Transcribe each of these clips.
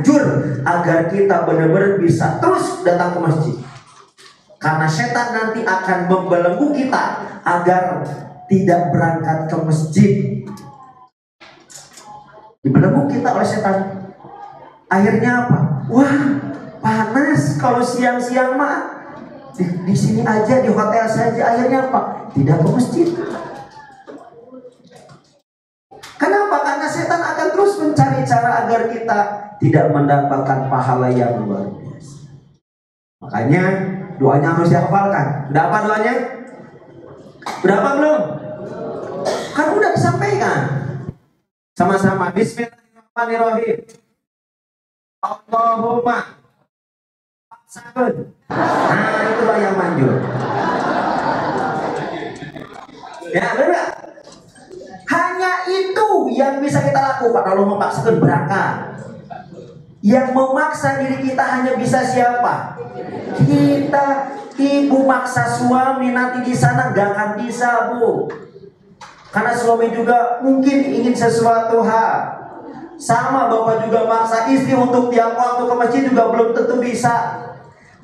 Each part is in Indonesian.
hancur agar kita benar-benar bisa terus datang ke masjid. Karena setan nanti akan membelenggu kita agar tidak berangkat ke masjid. Dibelenggu kita oleh setan. Akhirnya apa? Wah, panas kalau siang-siang mah. Di sini aja, di hotel saja. Akhirnya apa? Tidak ke masjid. Kenapa? Karena setan akan terus mencari cara agar kita tidak mendapatkan pahala yang luar biasa. Makanya doanya harus dihafalkan. Udah apa doanya? Udah apa belum? Kan udah disampaikan. Sama-sama. Bismillahirrahmanirrahim. Allahumma sakun. Nah, itulah yang manjur. Ya, benar. Hanya itu yang bisa kita lakukan. Kalau memaksakan berangkat. Yang memaksa diri kita hanya bisa siapa? Kita. Ibu maksa suami nanti di sana gak akan bisa, Bu. Karena suami juga mungkin ingin sesuatu hal. Sama bapak juga maksa istri untuk tiap waktu ke masjid juga belum tentu bisa.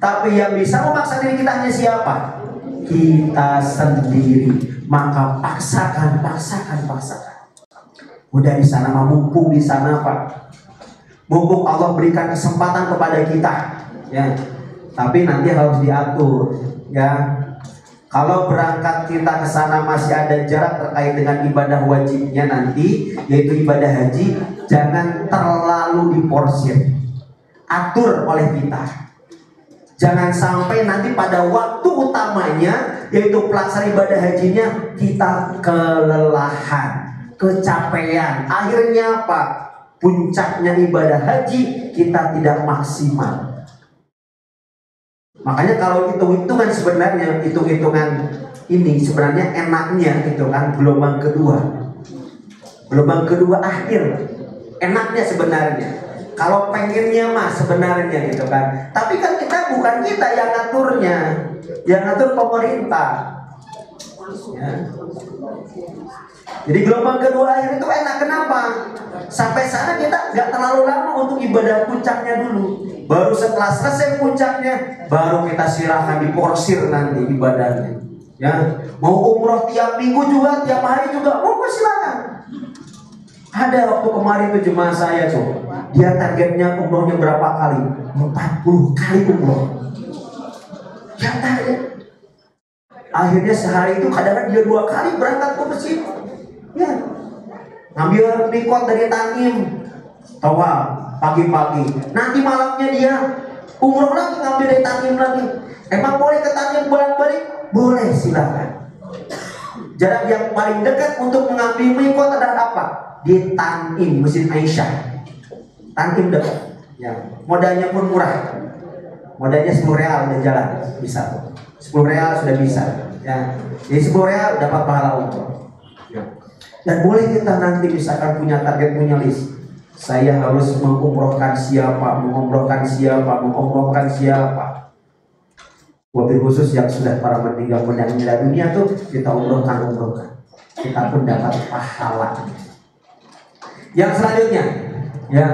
Tapi yang bisa memaksa diri kita hanya siapa? Kita sendiri. Maka paksakan. Udah di sana mah, mumpung di sana Pak. Mumpung Allah berikan kesempatan kepada kita, ya. Tapi nanti harus diatur, ya. Kalau berangkat kita ke sana masih ada jarak terkait dengan ibadah wajibnya nanti, yaitu ibadah haji, jangan terlalu diporsir. Atur oleh kita. Jangan sampai nanti pada waktu utamanya, yaitu pelaksanaan ibadah hajinya, kita kelelahan, kecapean. Akhirnya apa? Puncaknya ibadah haji kita tidak maksimal. Makanya kalau hitung-hitungan sebenarnya, hitung-hitungan ini sebenarnya enaknya itu kan gelombang kedua akhir, enaknya sebenarnya. Kalau pengennya mah sebenarnya gitu kan. Tapi kan bukan kita yang ngaturnya, yang ngatur pemerintah. Ya. Jadi gelombang kedua akhir itu enak, kenapa? Sampai sana kita nggak terlalu lama untuk ibadah puncaknya dulu. Baru setelah selesai puncaknya, baru kita silahkan diporsir nanti ibadahnya. Ya, mau umroh tiap minggu juga, tiap hari juga, mau silakan. Ada waktu kemarin tuh jemaah saya coba, dia targetnya umrohnya berapa kali? 40 kali umroh. Ya target. Akhirnya sehari itu kadang-kadang dia 2 kali berangkat ke masjid. Ya, ngambil mikot dari Tanim, tawaf pagi-pagi. Nanti malamnya dia umroh lagi, ngambil dari Tanim lagi. Emang boleh ke Tanim bolak-balik? Boleh, silakan. Jarak yang paling dekat untuk mengambil mikot adalah apa? Di Tanim, Masjid Aisyah. Tanim dekat. Ya, modalnya pun murah. Modalnya 10 real udah jalan, bisa. 10 real sudah bisa. Ya, jadi 10 real dapat pahala umroh. Ya. Dan boleh kita nanti misalkan punya target, punya list. Saya harus mengumrohkan siapa. Wabil khusus yang sudah para meninggal dunia tuh kita umrohkan. Kita pun dapat pahala. Yang selanjutnya, ya,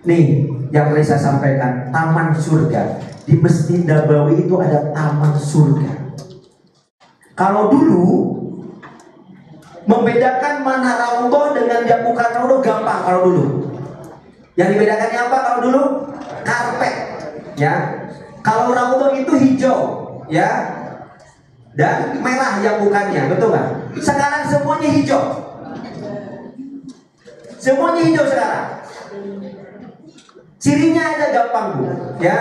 nih yang tadi saya sampaikan, taman surga. Di Masjid Nabawi itu ada taman surga. Kalau dulu membedakan mana raudhah dengan yang bukan raudhah gampang kalau dulu. Yang dibedakannya apa kalau dulu? Karpet, ya. Kalau raudhah itu hijau, ya, dan merah yang bukannya, betul nggak? Sekarang semuanya hijau. Semuanya hijau sekarang. Cirinya ada gampang, Bu, ya.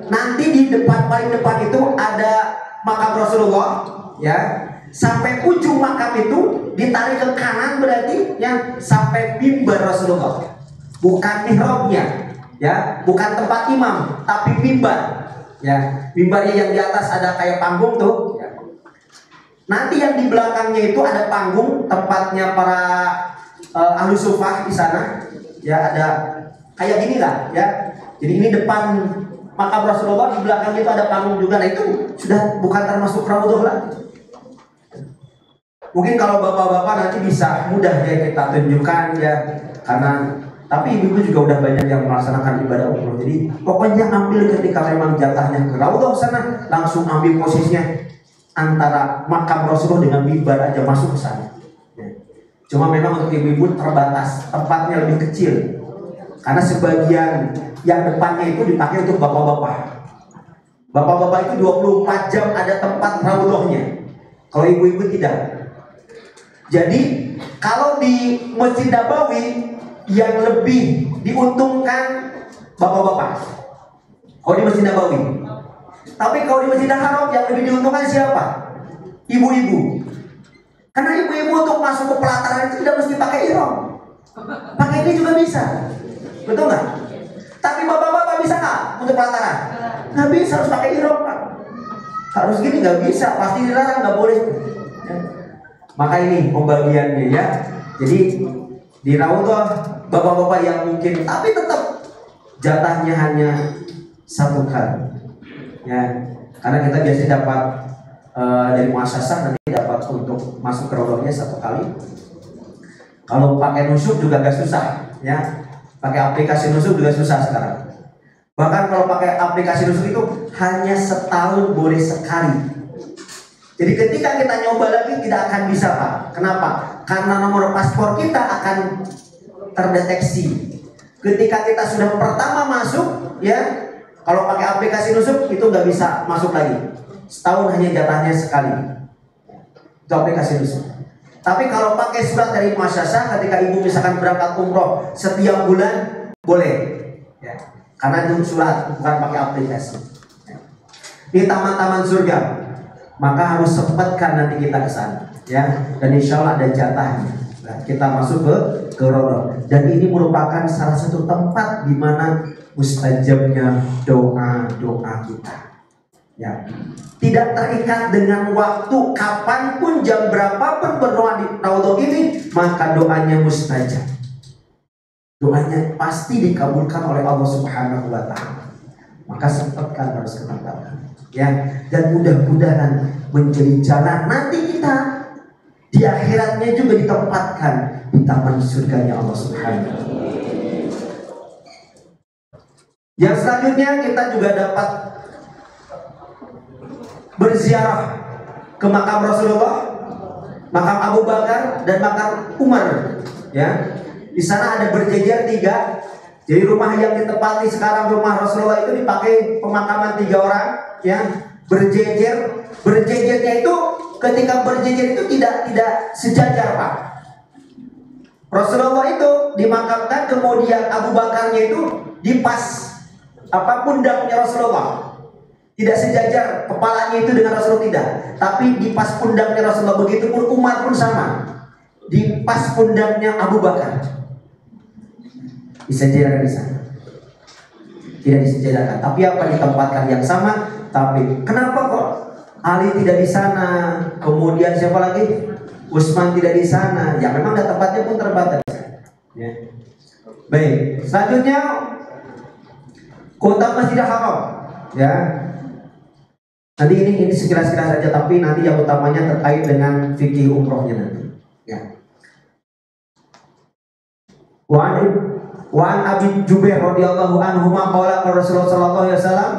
Nanti di paling depan itu ada makam Rasulullah, ya. Sampai ujung makam itu ditarik ke kanan berarti ya sampai mimbar Rasulullah. Bukan mihrabnya, ya, bukan tempat imam, tapi mimbar. Ya, mimbarnya yang di atas ada kayak panggung tuh. Ya. Nanti yang di belakangnya itu ada panggung tempatnya para ahlu sufah di sana. Ya, ada kayak gini lah, ya. Jadi ini depan makam Rasulullah, di belakang itu ada panggung juga. Nah itu sudah bukan termasuk raudhah lagi. Mungkin kalau bapak-bapak nanti bisa mudah ya kita tunjukkan ya, karena Tapi ibu-ibu juga udah banyak yang melaksanakan ibadah umroh. Jadi pokoknya ambil ketika memang jatahnya ke Raudhah sana, langsung ambil posisinya antara makam Rasulullah dengan mimbar aja, masuk ke sana. Cuma memang untuk ibu-ibu terbatas, tempatnya lebih kecil. Karena sebagian yang depannya itu dipakai untuk bapak-bapak. Bapak-bapak itu 24 jam ada tempat Raudhahnya. Kalau ibu-ibu tidak. Jadi kalau di Masjid Nabawi yang lebih diuntungkan bapak-bapak. Kalau di Masjid Nabawi. Tapi kalau di Masjidil Haram yang lebih diuntungkan siapa? Ibu-ibu. Karena ibu-ibu untuk masuk ke pelataran itu tidak mesti pakai ihram. Pakai ini juga bisa. Betul nggak? Tapi bapak-bapak bisa nggak untuk pelataran? Nggak bisa, harus pakai ihram, Pak. Harus gini nggak bisa, pasti dilarang, nggak boleh. Maka ini pembagiannya ya. Jadi di Raudhah bapak-bapak yang mungkin, tapi tetap jatahnya hanya satu kali. Ya, karena kita biasanya dapat dari muasasah nanti dapat untuk masuk ke Raudhahnya satu kali. Kalau pakai nusuk juga agak susah, ya. Pakai aplikasi nusuk juga susah sekarang. Bahkan kalau pakai aplikasi nusuk itu hanya setahun boleh sekali. Jadi ketika kita nyoba lagi tidak akan bisa, Pak. Kenapa? Karena nomor paspor kita akan terdeteksi. Ketika kita sudah pertama masuk, ya, kalau pakai aplikasi nusuk itu nggak bisa masuk lagi. Setahun hanya jatahnya sekali. Itu aplikasi nusuk. Tapi kalau pakai surat dari muassasah, ketika ibu misalkan berangkat umroh setiap bulan boleh, ya. Karena itu surat, bukan pakai aplikasi. Di taman-taman surga, maka harus sempatkan nanti kita ke sana, ya. Dan insya Allah ada jatahnya. Nah, kita masuk ke Raudhah. Dan ini merupakan salah satu tempat di mana mustajabnya doa-doa kita. Ya, tidak terikat dengan waktu, kapanpun, jam berapapun berdoa di Raudhah ini, maka doanya mustajab. Doanya pasti dikabulkan oleh Allah Subhanahu wa Ta'ala. Maka sempatkan harus ke tempat, ya. Dan mudah-mudahan menjadi jalan nanti kita di akhiratnya juga ditempatkan di taman surganya Allah Subhanahu wa Ta'ala. Yang selanjutnya kita juga dapat berziarah ke makam Rasulullah, makam Abu Bakar dan makam Umar, ya. Di sana ada berjejer 3. Jadi rumah yang ditempati sekarang rumah Rasulullah itu dipakai pemakaman 3 orang, ya. Berjejer. Berjejernya itu ketika berjejer itu tidak sejajar, Pak. Rasulullah itu dimakamkan, kemudian Abu Bakarnya itu di pas pundaknya Rasulullah. Tidak sejajar kepalanya itu dengan Rasulullah, tidak. Tapi di pas pundaknya Rasulullah. Begitupun Umar pun sama. Di pas pundaknya Abu Bakar. Disejajarkan di sana. Tidak disejajarkan. Tapi apa ditempatkan yang sama? Tapi kenapa kok Ali tidak di sana? Kemudian siapa lagi? Utsman tidak di sana. Ya memang tempatnya pun terbatas. Ya. Baik. Selanjutnya kota Masjidil Haram. Ya. Nanti ini sekilas-sekilas saja, tapi nanti yang utamanya terkait dengan fikih umrohnya nanti. Ya. Wan Abi Jubair radhiyallahu anhu qala Rasulullah sallallahu alaihi wasallam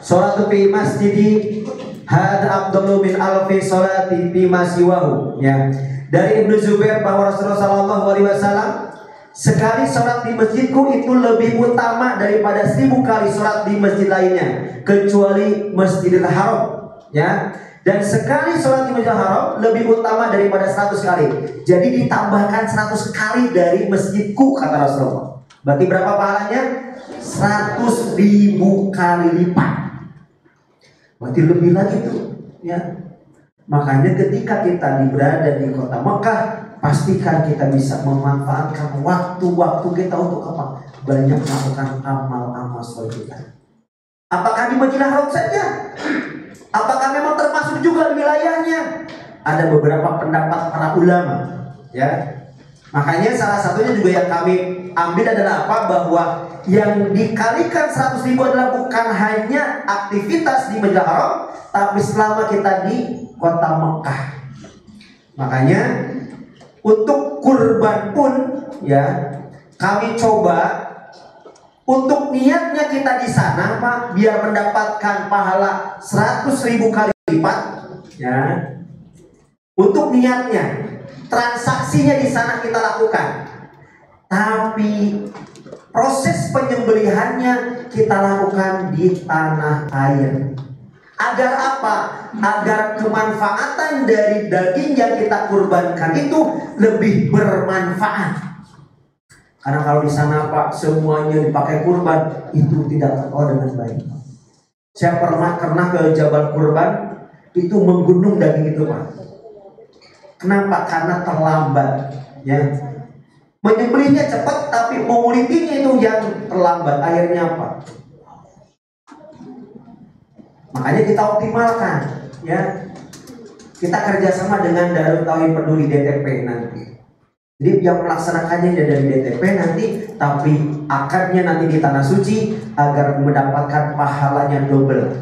salatu fi masjidi hadza afdalu min alfi salati fi ma siwahu. Ya. Dari Ibnu Zubair bahwa Rasulullah sallallahu alaihi wasallam sekali sholat di masjidku itu lebih utama daripada 1000 kali sholat di masjid lainnya kecuali Masjidil Haram, ya. Dan sekali sholat di Masjidil Haram lebih utama daripada 100 kali. Jadi ditambahkan 100 kali dari masjidku, kata Rasulullah. Berarti berapa pahalanya? 100.000 kali lipat. Berarti lebih lagi tuh, ya. Makanya ketika kita berada di kota Mekah, pastikan kita bisa memanfaatkan waktu-waktu kita untuk apa? Banyak melakukan amal-amal soleh kita. Apakah di Masjidil Haram saja? Apakah memang termasuk juga di wilayahnya? Ada beberapa pendapat para ulama, ya. Makanya salah satunya juga yang kami ambil adalah apa? Bahwa yang dikalikan 100.000 adalah bukan hanya aktivitas di Masjidil Haram, tapi selama kita di kota Mekah. Makanya untuk kurban pun, ya, kami coba untuk niatnya kita di sana Pak, biar mendapatkan pahala 100.000 kali lipat, ya. Untuk niatnya, transaksinya di sana kita lakukan. Tapi proses penyembelihannya kita lakukan di tanah air. Agar apa? Agar kemanfaatan dari daging yang kita kurbankan itu lebih bermanfaat. Karena kalau di sana Pak semuanya dipakai kurban, itu tidak terkelola dengan baik. Saya pernah ke Jabal Kurban, itu menggunung daging itu Pak. Kenapa? Karena terlambat, ya. Menyembelihnya cepat, tapi mengulitinya itu yang terlambat. Akhirnya apa? Makanya kita optimalkan, ya. Kita kerjasama dengan Darut Tauhid Peduli DTP nanti. Jadi yang melaksanakannya dari DTP nanti, tapi akadnya nanti di Tanah Suci agar mendapatkan pahalanya double,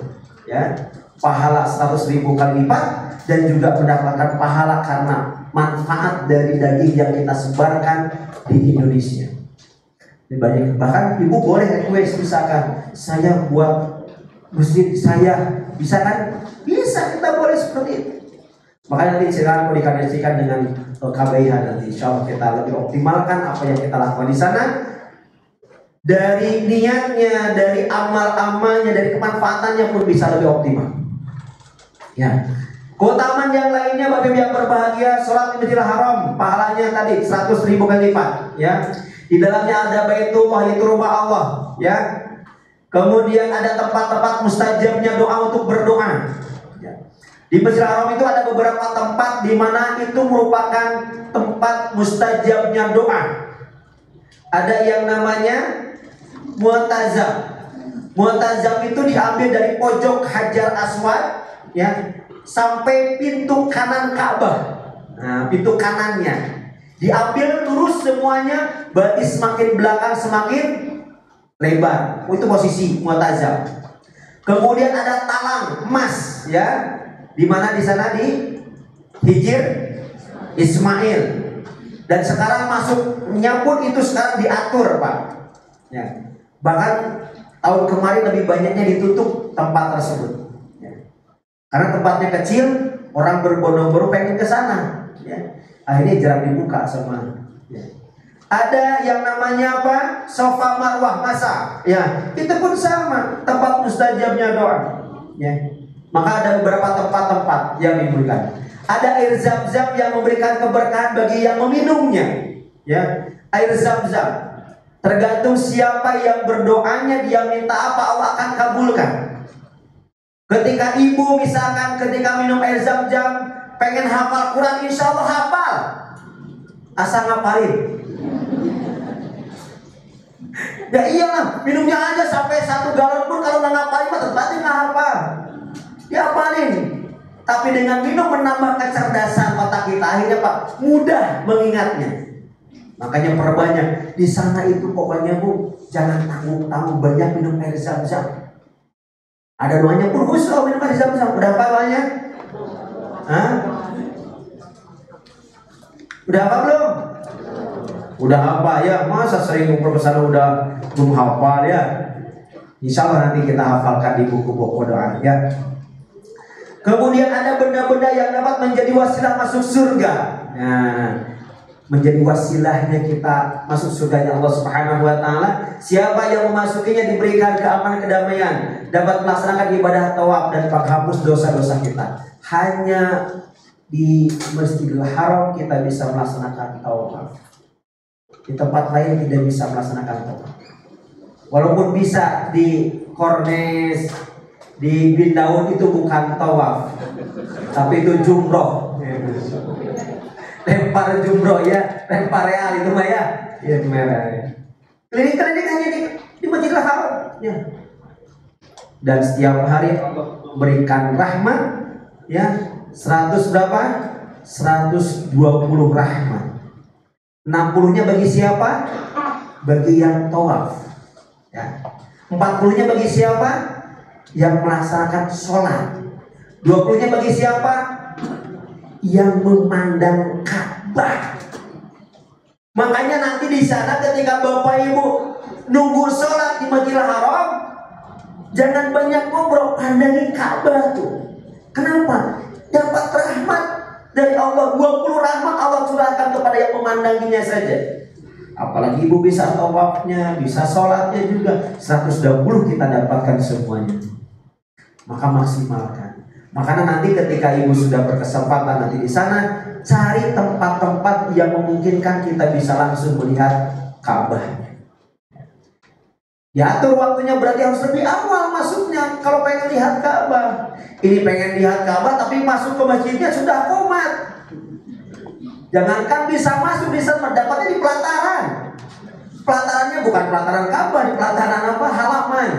ya. Pahala 100.000 kali lipat dan juga mendapatkan pahala karena manfaat dari daging yang kita sebarkan di Indonesia. Banyak, bahkan ibu boleh request, misalkan saya buat masjid saya, bisa kan? Bisa, kita boleh seperti itu. Makanya nanti silakan dikoordinasikan dengan KBIH nanti. Insya Allah kita lebih optimalkan apa yang kita lakukan di sana. Dari niatnya, dari amal-amalnya, dari kemanfaatannya pun bisa lebih optimal. Ya. Keutamaan yang lainnya bagi yang berbahagia, sholat di Masjidil Haram, pahalanya tadi 100.000 kali lipat. Ya. Di dalamnya ada Baitullah, itu rumah Allah. Ya. Kemudian ada tempat-tempat mustajabnya doa untuk berdoa. Di Masjidil Haram itu ada beberapa tempat di mana itu merupakan tempat mustajabnya doa. Ada yang namanya Mu'tazam. Mu'tazam itu diambil dari pojok Hajar Aswad, ya, sampai pintu kanan Ka'bah. Nah, pintu kanannya diambil lurus semuanya, berarti semakin belakang semakin lebar. Itu posisi Mu'tazam. Kemudian ada talang emas, ya. Di mana di sana di Hijir Ismail. Dan sekarang masuknya pun itu sekarang diatur Pak, ya. Bahkan tahun kemarin lebih banyaknya ditutup tempat tersebut, ya. Karena tempatnya kecil, orang berbondong-bondong pengen ke sana, ya. Akhirnya jarang dibuka sama, ya. Ada yang namanya apa? Sofa Marwah Masa, ya. Itu pun sama, tempat mustajabnya doa, ya. Maka ada beberapa tempat-tempat yang diberikan. Ada air zam-zam yang memberikan keberkahan bagi yang meminumnya, ya. Air zam-zam tergantung siapa yang berdoanya, dia minta apa Allah akan kabulkan. Ketika ibu misalkan ketika minum air zam-zam pengen hafal Quran, insya Allah hafal. Asal ngapalin. Ya iyalah, minumnya aja sampai 1 galon pun kalau nggak ngapalin mah tetap nggak hafal. Ya paling, tapi dengan minum menambah kecerdasan otak kita, akhirnya Pak mudah mengingatnya. Makanya perbanyak di sana itu pokoknya Bu, jangan tanggung-tanggung, banyak minum air zam-zam. Ada doanya pun khusus minum air zam-zam. Udah apa doanya? Hah? Udah apa belum? Udah apa ya? Masa sering ngumpul kesana udah belum hafal ya? Insya Allah nanti kita hafalkan di buku-buku doa, ya. Kemudian ada benda-benda yang dapat menjadi wasilah masuk surga. Nah, menjadi wasilahnya kita masuk surganya Allah Subhanahu wa taala. Siapa yang memasukinya diberikan keamanan, kedamaian, dapat melaksanakan ibadah tawaf dan menghapus dosa-dosa kita. Hanya di Masjidil Haram kita bisa melaksanakan tawaf. Di tempat lain tidak bisa melaksanakan tawaf. Walaupun bisa di Kornes, di Bin Daud itu bukan tawaf, tapi itu jumroh. Lempar jumroh ya, lempar real itu mah ya. Iya merah. Klinik-klinik hanya di Masjidil Haram, ya. Dan setiap hari Allah berikan rahmat, ya. 100 berapa? 120 rahmat. 60-nya bagi siapa? Bagi yang tawaf, ya. 40-nya bagi siapa? Yang melaksanakan sholat. 20-nya bagi siapa? Yang memandang Ka'bah. Makanya nanti di sana ketika Bapak Ibu nunggu sholat di Masjidil Haram, jangan banyak ngobrol, pandangi Ka'bah tuh. Kenapa? Dapat rahmat dari Allah. 20 rahmat Allah curahkan kepada yang memandanginya saja. Apalagi ibu bisa tawafnya, bisa sholatnya juga. 120 kita dapatkan semuanya. Maka maksimalkan. Makanya nanti ketika ibu sudah berkesempatan nanti di sana, cari tempat-tempat yang memungkinkan kita bisa langsung melihat Ka'bah. Ya atur waktunya, berarti harus lebih awal masuknya. Kalau pengen lihat Ka'bah, ini pengen lihat Ka'bah tapi masuk ke masjidnya sudah komat. Jangankan bisa masuk, bisa mendapatnya di pelataran. Pelatarannya bukan pelataran Ka'bah, di pelataran apa? Halaman.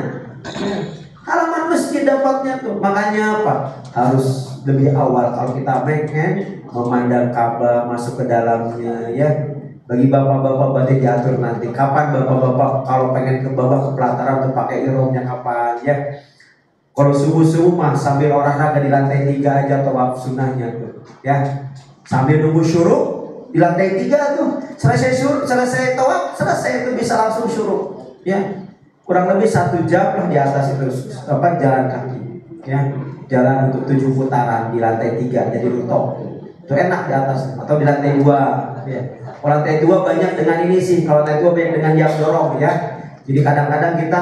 Halaman masjid dapatnya tuh. Makanya apa? Harus lebih awal kalau kita pengen memandang Ka'bah, masuk ke dalamnya ya. Bagi bapak-bapak berarti diatur nanti kapan bapak-bapak kalau pengen ke bawah ke pelataran untuk pakai ihramnya kapan ya. Kalau subuh-subuh mah sambil olahraga di lantai 3 aja tawaf sunnahnya tuh ya. Sambil nunggu syuruk di lantai 3 tuh. Selesai tawaf, selesai itu bisa langsung syuruk ya. Kurang lebih 1 jam lah di atas itu jalan kaki ya. Jalan untuk 7 putaran di lantai 3 jadi rutok. Itu enak di atas atau di lantai 2 ya. Kalau lantai 2 banyak dengan ini sih, kalau lantai 2 banyak dengan yang dorong ya. Jadi kadang-kadang kita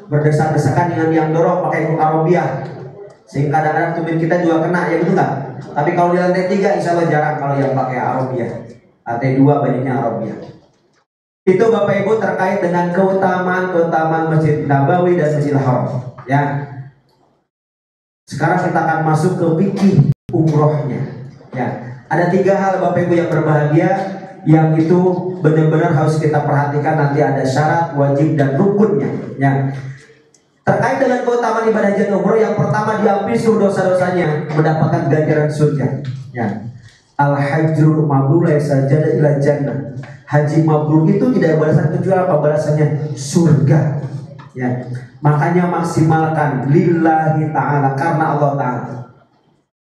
berdesak-desakan dengan yang dorong pakai mukarobiah, sehingga kadang-kadang tubuh kita juga kena ya, betul nggak? Tapi kalau di lantai 3 insya Allah jarang kalau yang pakai arobiah. Lantai 2 banyaknya arobiah. Itu Bapak Ibu terkait dengan keutamaan Masjid Nabawi dan Masjidil Haram ya. Sekarang kita akan masuk ke fikih umrohnya ya. Ada 3 hal Bapak Ibu yang berbahagia, yang itu benar-benar harus kita perhatikan. Nanti ada syarat, wajib, dan rukunnya ya. Terkait dengan keutamaan ibadah haji umroh, yang pertama diampuni seluruh dosa-dosanya, mendapatkan ganjaran surga ya. Al-hajjul mabrur la sajada ila jannah. Haji mabrur itu tidak balasan kecuali apa? Balasannya surga ya. Makanya maksimalkan lillahi ta'ala, karena Allah Ta'ala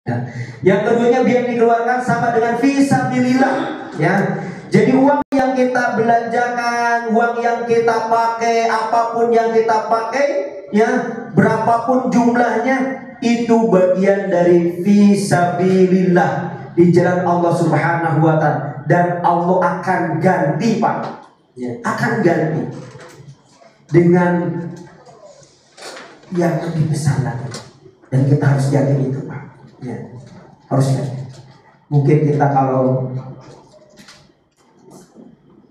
ya. Yang keduanya biar dikeluarkan sama dengan fisabilillah ya. Jadi uang yang kita belanjakan, uang yang kita pakai, apapun yang kita pakai ya, berapapun jumlahnya, itu bagian dari fisabilillah di jalan Allah Subhanahu wa Ta'ala, dan Allah akan ganti Pak ya, akan ganti dengan yang lebih besar lagi, dan kita harus yakin itu Pak ya, harus yakin. Mungkin kita kalau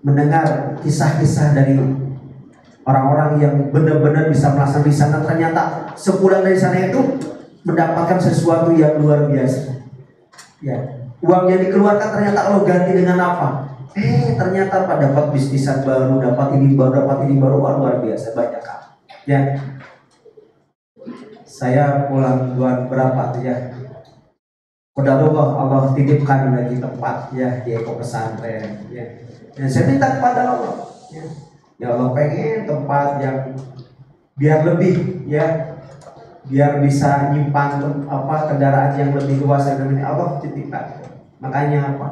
mendengar kisah-kisah dari orang-orang yang benar-benar bisa melaksanakan di sana, ternyata sepulang dari sana itu mendapatkan sesuatu yang luar biasa ya. Uang yang dikeluarkan ternyata kalau ganti dengan apa? Ternyata Pak dapat bisnisan baru, dapat ini baru, luar biasa banyak kan ya. Saya pulang bulan berapa tuh ya, qadarullah Allah titipkan lagi tempat ya di Eko Pesantren ya. Dan saya minta kepada Allah ya, ya Allah pengen tempat yang biar lebih ya, biar bisa nyimpan kendaraan yang lebih luas, dan ini Allah titipkan. Makanya apa?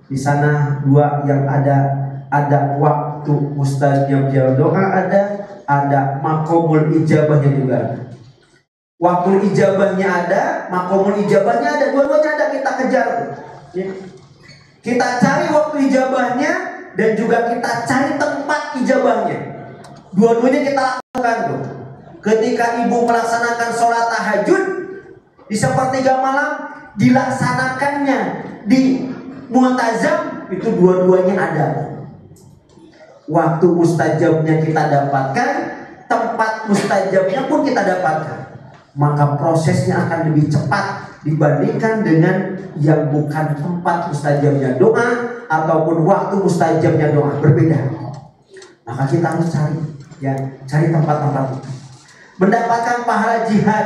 Di sana 2 yang ada waktu mustajab doa, ada makomul ijabahnya juga. Waktu ijabahnya ada, makomul ijabahnya ada, dua-duanya ada, kita kejar ya. Kita cari waktu ijabahnya dan juga kita cari tempat ijabahnya. Dua-duanya kita lakukan tuh. Ketika ibu melaksanakan sholat tahajud di sepertiga malam, dilaksanakannya di Mu'tazam, itu dua-duanya ada. Waktu mustajabnya kita dapatkan, tempat mustajabnya pun kita dapatkan. Maka prosesnya akan lebih cepat dibandingkan dengan yang bukan tempat mustajabnya doa ataupun waktu mustajabnya doa, berbeda. Maka kita harus cari tempat-tempat itu, mendapatkan pahala jihad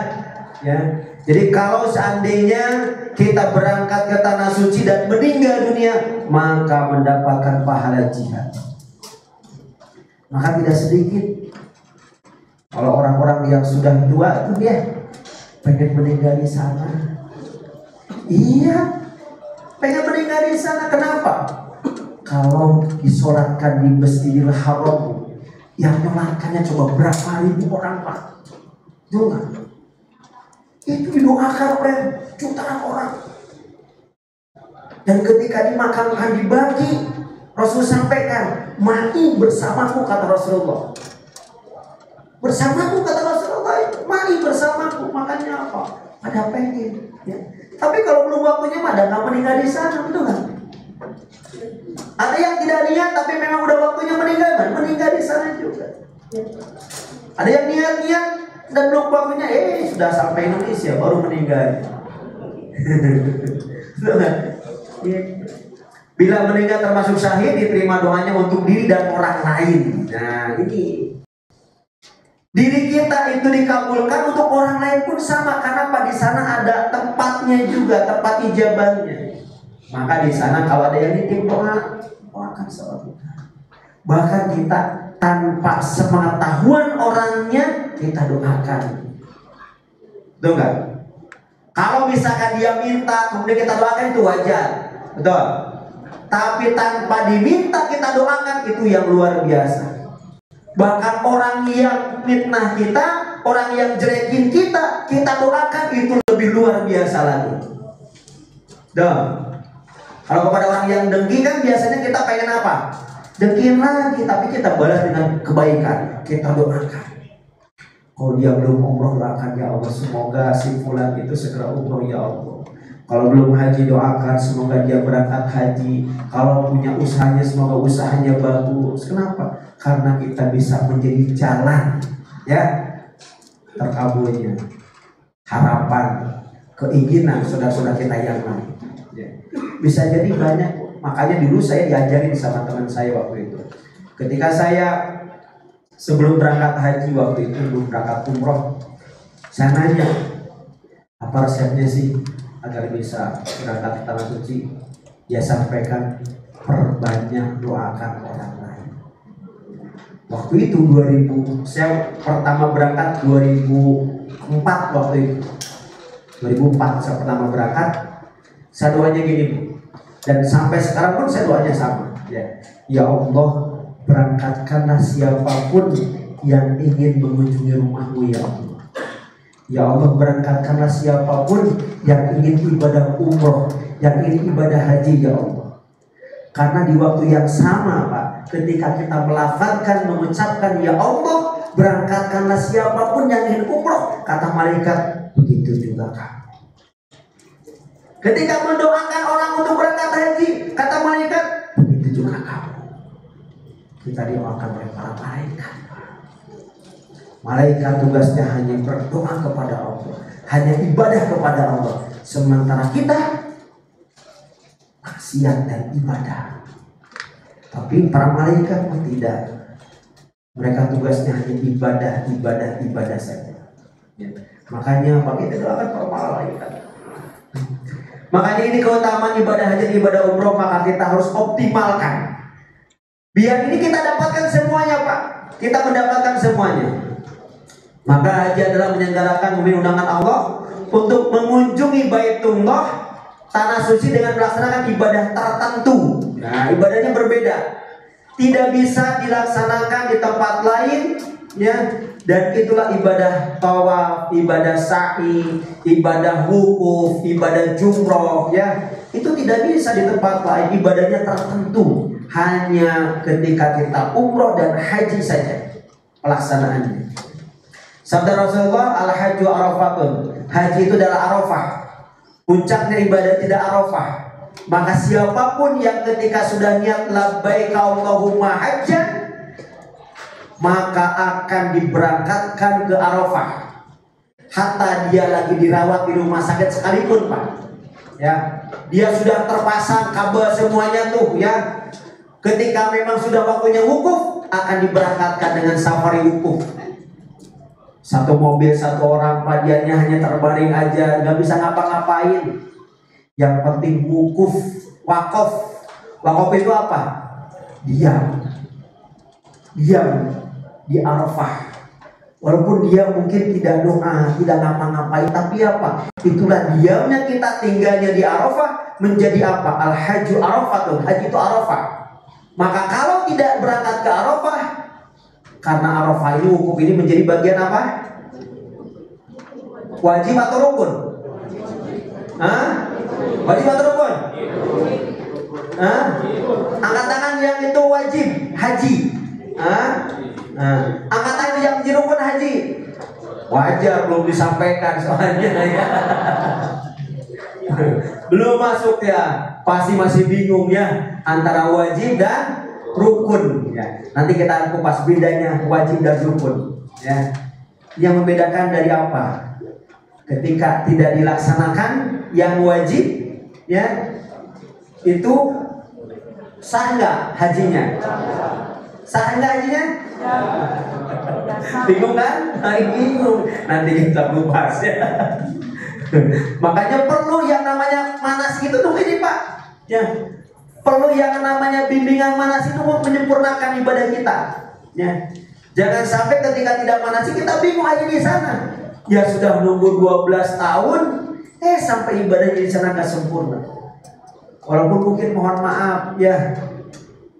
ya. Jadi kalau seandainya kita berangkat ke tanah suci dan meninggal dunia, maka mendapatkan pahala jihad. Maka tidak sedikit kalau orang-orang yang sudah tua itu dia pengen meninggal di sana. Iya, pengen meninggal di sana. Kenapa? kalau disolatkan di Masjidil Haram, yang menyolatkannya coba berapa ribu orang Pak? Dengar, itu didoakan oleh jutaan orang. Dan ketika dimakamkan dibagi, Rasul sampaikan, mati bersamaku kata Rasulullah. Bersamaku kata Rasulullah, mari bersamaku. Makanya apa? Ada pengen. Ya. Tapi kalau belum waktunya mah nggak meninggal di sana, betul kan? Ada yang tidak niat tapi memang udah waktunya meninggal, kan? Meninggal di sana juga. Ya. Ada yang niat-niat dan belum waktunya, sudah sampai Indonesia baru meninggal. Betul kan? Ya. Bila meninggal termasuk syahid, diterima doanya untuk diri dan orang lain. Nah ini, diri kita itu dikabulkan, untuk orang lain pun sama. Karena apa? Di sana ada tempatnya juga, tempat ijabahnya. Maka di sana kalau ada yang nitip doa, doakan sama kita. Bahkan kita tanpa sepengetahuan orangnya kita doakan. Betul nggak? Kalau misalkan dia minta kemudian kita doakan, itu wajar, betul. Tapi tanpa diminta kita doakan, itu yang luar biasa. Bahkan orang yang fitnah kita, orang yang jelekin kita, kita doakan, itu lebih luar biasa lagi. Kalau kepada orang yang dengki kan biasanya kita pengen apa? Dengkin lagi, tapi kita balas dengan kebaikan. Kita doakan. Kalau dia belum umroh, doakan ya Allah, semoga si fulan itu segera umroh ya Allah. Kalau belum haji, doakan semoga dia berangkat haji. Kalau punya usahanya, semoga usahanya bagus. Kenapa? Karena kita bisa menjadi jalan, ya, terkabulnya harapan, keinginan saudara-saudara kita yang lain. Ya. Bisa jadi banyak. Makanya dulu saya diajarin sama teman saya waktu itu. Ketika saya sebelum berangkat haji waktu itu, belum berangkat umroh, saya nanya, apa resepnya sih agar bisa berangkat ke tanah suci? Dia sampaikan, perbanyak doakan orang lain. Waktu itu 2000, saya pertama berangkat 2004 waktu itu. 2004 saya pertama berangkat, saya doanya gini, dan sampai sekarang pun saya doanya sama. Ya Allah, berangkatkanlah siapapun yang ingin mengunjungi rumahmu ya Allah. Ya Allah, berangkatkanlah siapapun yang ingin ibadah umroh, yang ingin ibadah haji ya Allah. Karena di waktu yang sama Pak, ketika kita melafazkan, mengucapkan ya Allah, berangkatkanlah siapapun yang ingin umroh, kata malaikat, begitu juga kamu. Ketika mendoakan orang untuk berangkat haji, kata malaikat, begitu juga kamu. Kita doakan oleh para malaikat. Malaikat tugasnya hanya berdoa kepada Allah, hanya ibadah kepada Allah. Sementara kita maksiat dan ibadah. Tapi para malaikat tidak. Mereka tugasnya hanya ibadah saja. Ya. Makanya apa? Kita doakan para malaikat. Makanya ini keutamaan ibadah haji, ibadah umroh, maka kita harus optimalkan. Biar ini kita dapatkan semuanya Pak. Kita mendapatkan semuanya. Maka haji adalah menyelenggarakan undangan Allah untuk mengunjungi Baitullah, tanah suci, dengan melaksanakan ibadah tertentu. Nah, ibadahnya berbeda. Tidak bisa dilaksanakan di tempat lain, ya. Dan itulah ibadah tawaf, ibadah sa'i, ibadah wukuf, ibadah jumroh, ya. Itu tidak bisa di tempat lain. Ibadahnya tertentu. Hanya ketika kita umroh dan haji saja pelaksanaannya. Sabda Rasulullah, al-hajju arafatun. Haji itu adalah Arafah. Puncaknya ibadah tidak Arafah. Maka siapapun yang ketika sudah niat labbaik Allahumma hajjan, maka akan diberangkatkan ke Arafah. Hatta dia lagi dirawat di rumah sakit sekalipun Pak. Ya, dia sudah terpasang kabel semuanya tuh ya. Ketika memang sudah waktunya wukuf, akan diberangkatkan dengan safari wukuf. Satu mobil, satu orang, padiannya hanya terbaring aja, nggak bisa ngapa-ngapain. Yang penting wukuf, wakaf. Wakaf itu apa? Diam di Arafah. Walaupun dia mungkin tidak doa, tidak ngapa-ngapain, tapi apa? Itulah diamnya kita tinggalnya di Arafah menjadi apa? Al-hajju Arafatun. Haji itu Arafah. Maka kalau tidak berangkat ke Arafah, karena Arafah ini wukuf ini menjadi bagian apa? Wajib atau rukun? Hah? Wajib atau rukun? Hah? Angkat tangan yang itu wajib haji. Hah? Angkat tangan yang menjadi rukun haji. Wajar belum disampaikan soalnya ya. Belum masuk ya. Pasti masih bingung ya antara wajib dan rukun ya. Nanti kita kupas bedanya wajib dan rukun ya. Yang membedakan dari apa? Ketika tidak dilaksanakan yang wajib ya, itu sah nggak hajinya? Sah nggak hajinya? Bingung kan? Bingung. Nanti kita kupas ya. Makanya perlu yang namanya manasik itu dulu ini Pak ya. Perlu yang namanya bimbingan manasik itu menyempurnakan ibadah kita ya. Jangan sampai ketika tidak manasik kita bingung aja di sana. Ya sudah nunggu 12 tahun sampai ibadahnya di sana gak sempurna. Walaupun mungkin mohon maaf ya,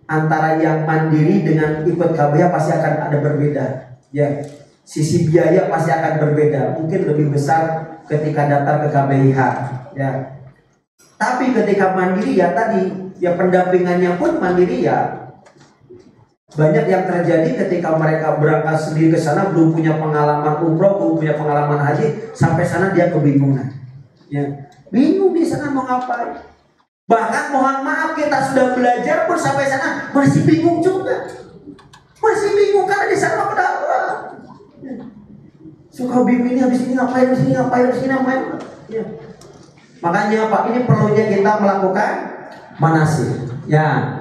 antara yang mandiri dengan ikut KBH pasti akan ada berbeda ya. Sisi biaya pasti akan berbeda. Mungkin lebih besar ketika daftar ke KBH ya. Tapi ketika mandiri ya tadi ya, pendampingannya pun mandiri ya. Banyak yang terjadi ketika mereka berangkat sendiri ke sana, belum punya pengalaman umroh, belum punya pengalaman haji, sampai sana dia kebingungan ya. Bingung di sana mau ngapain. Bahkan mohon maaf kita sudah belajar pun sampai sana masih bingung juga. Masih bingung karena di sana udah suka bingung, ini habis ini ngapain, habis ini ngapain, habis ini ngapain ya. Makanya Pak, ini perlunya kita melakukan manasik ya.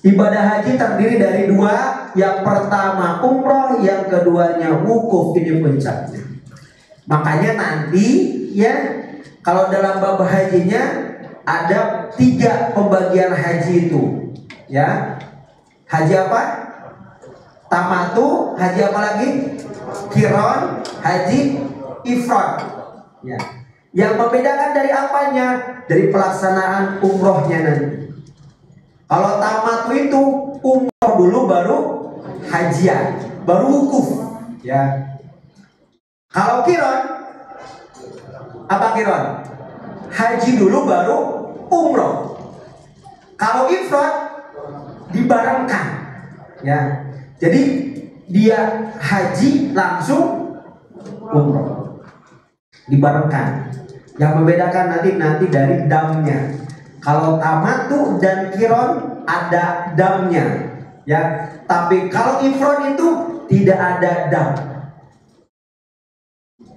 Ibadah haji terdiri dari dua. Yang pertama umroh, yang keduanya wukuf. Ini puncaknya. Makanya nanti ya, kalau dalam bab hajinya ada 3 pembagian haji itu ya. Haji apa? Tamatu. Haji apa lagi? Qiron. Haji ifrad ya. Yang membedakan dari apanya? Dari pelaksanaan umrohnya nanti. Kalau tamatu itu umroh dulu baru hajian, baru wukuf ya. Kalau qiron, apa qiron? Haji dulu baru umroh. Kalau ifrad dibarengkan ya. Jadi dia haji langsung umroh, dibarengkan. Yang membedakan nanti dari damnya. Kalau tamatu dan qiron ada damnya ya. Tapi kalau ifrad itu tidak ada dam.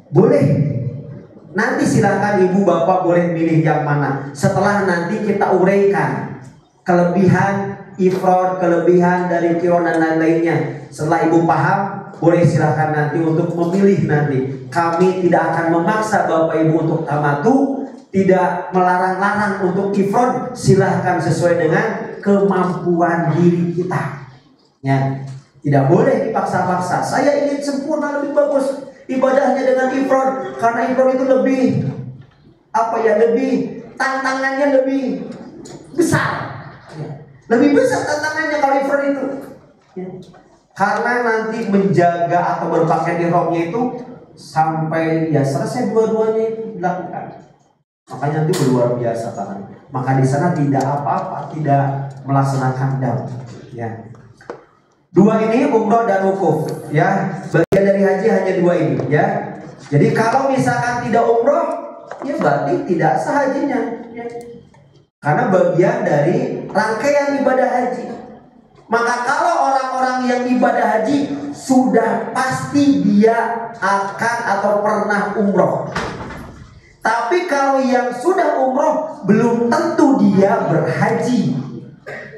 Boleh. Nanti silakan ibu bapak boleh milih yang mana. Setelah nanti kita uraikan kelebihan ifrad, kelebihan dari qiron dan lain-lainnya. Setelah ibu paham, boleh silakan nanti untuk memilih nanti. Kami tidak akan memaksa bapak ibu untuk tamatu, tidak melarang-larang untuk ifrad. Silahkan sesuai dengan kemampuan diri kita ya. Tidak boleh dipaksa-paksa. Saya ingin sempurna, lebih bagus ibadahnya dengan ifrad, karena ifrad itu lebih lebih tantangannya lebih besar ya. Lebih besar tantangannya kalau ifrad itu ya. Karena nanti menjaga atau berpakaian ihramnya itu sampai ya selesai dua-duanya itu dilakukan. Makanya nanti luar biasa tangan. Maka di sana tidak apa-apa, tidak melaksanakan dam ya. 2 ini umroh dan wukuf ya. Bagian dari haji hanya 2 ini ya. Jadi kalau misalkan tidak umroh ya berarti tidak sah hajinya ya. Karena bagian dari rangkaian ibadah haji. Maka kalau orang-orang yang ibadah haji sudah pasti dia akan atau pernah umroh. Tapi kalau yang sudah umroh belum tentu dia berhaji.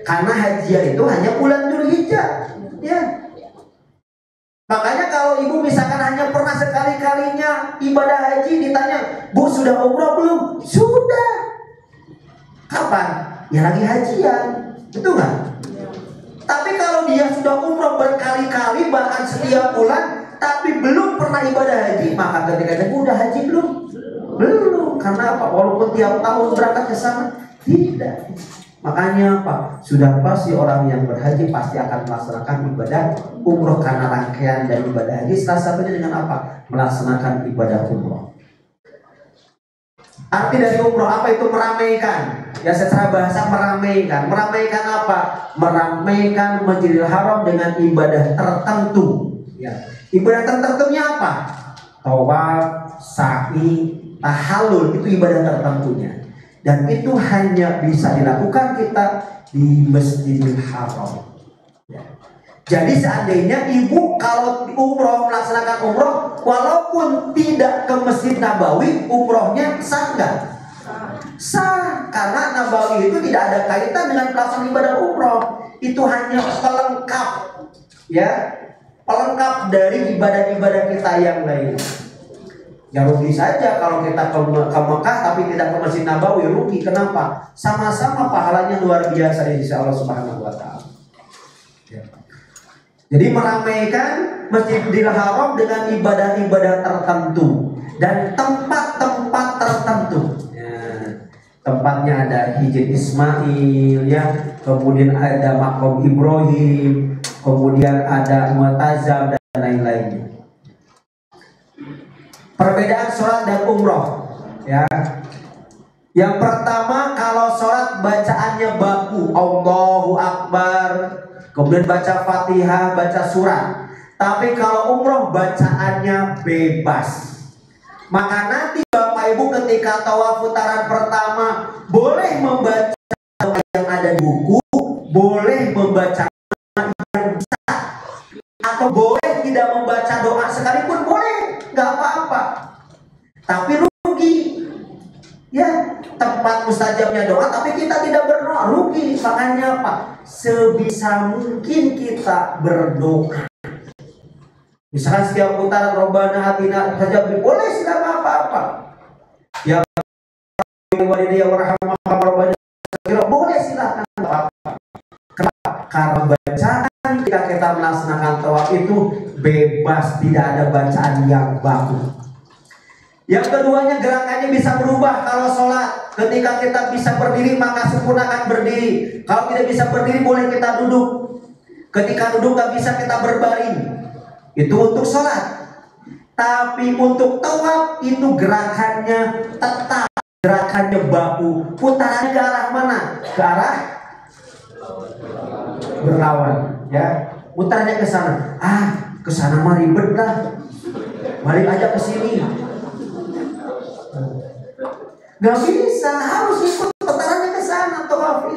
Karena haji itu hanya bulan Dzulhijjah ya. Makanya kalau ibu misalkan hanya pernah sekali-kalinya ibadah haji, ditanya, "Bu sudah umroh belum?" Sudah. Kapan? Ya lagi hajian. Betul nggak? Tapi kalau dia sudah umroh berkali-kali, bahkan setiap bulan, tapi belum pernah ibadah haji, maka ketika itu udah haji belum? Belum. Karena apa? Walaupun tiap tahun berangkat ke sana, tidak. Makanya apa? Sudah pasti orang yang berhaji pasti akan melaksanakan ibadah umroh, karena rangkaian dari ibadah haji salah satunya dengan apa? Melaksanakan ibadah umroh. Arti dari umroh apa itu? Meramaikan. Ya, secara bahasa meramaikan. Meramaikan apa? Meramaikan Masjidil Haram dengan ibadah tertentu. Ya. Ibadah tertentunya apa? Tawaf, sa'i, tahallul, itu ibadah tertentunya. Dan itu hanya bisa dilakukan kita di Masjidil Haram. Ya. Jadi seandainya ibu kalau umroh, melaksanakan umroh, walaupun tidak ke Masjid Nabawi, umrohnya sah nggak? Sah, karena Nabawi itu tidak ada kaitan dengan pelaksanaan ibadah umroh. Itu hanya pelengkap, ya, pelengkap dari ibadah-ibadah kita yang lain. Ya rugi saja kalau kita ke Mekah tapi tidak ke Masjid Nabawi, rugi. Kenapa? Sama-sama pahalanya luar biasa di sisi Allah Subhanahu wa taala. Ya. Jadi meramaikan Masjidil Haram dengan ibadah-ibadah tertentu dan tempat-tempat tertentu. Ya. Tempatnya ada Hijr Ismail, ya, kemudian ada Maqam Ibrahim, kemudian ada Mu'tazam dan lain-lainnya. Perbedaan sholat dan umroh, ya. Yang pertama, kalau sholat bacaannya baku, Allahu Akbar, kemudian baca Fatihah, baca surat. Tapi kalau umroh bacaannya bebas. Maka nanti Bapak Ibu ketika tawaf putaran pertama boleh membaca doa yang ada di buku, boleh membaca yang bisa, atau boleh tidak membaca doa sekalipun boleh, nggak apa-apa. Tapi rugi, ya, tempat mustajabnya doa tapi kita tidak berdoa, rugi. Makanya apa? Sebisa mungkin kita berdoa. Misalkan setiap putaran Robbana Atina saja boleh, tidak apa-apa. Ya, boleh, silakan, apa-apa. Kenapa? Karena bacaan kita melaksanakan tawaf itu bebas, tidak ada bacaan yang baku. Yang keduanya, gerakannya bisa berubah. Kalau sholat, ketika kita bisa berdiri maka sempurnakan berdiri. Kalau tidak bisa berdiri boleh kita duduk. Ketika duduk nggak bisa kita berbaring. Itu untuk sholat. Tapi untuk tawaf itu gerakannya tetap, gerakannya baku. Putarannya ke arah mana? Ke arah berlawan, ya. Putarnya ke sana. Ke sana mah ribet lah. Mari aja ke sini. Gak bisa, harus ikut putarannya ke sana tawaf.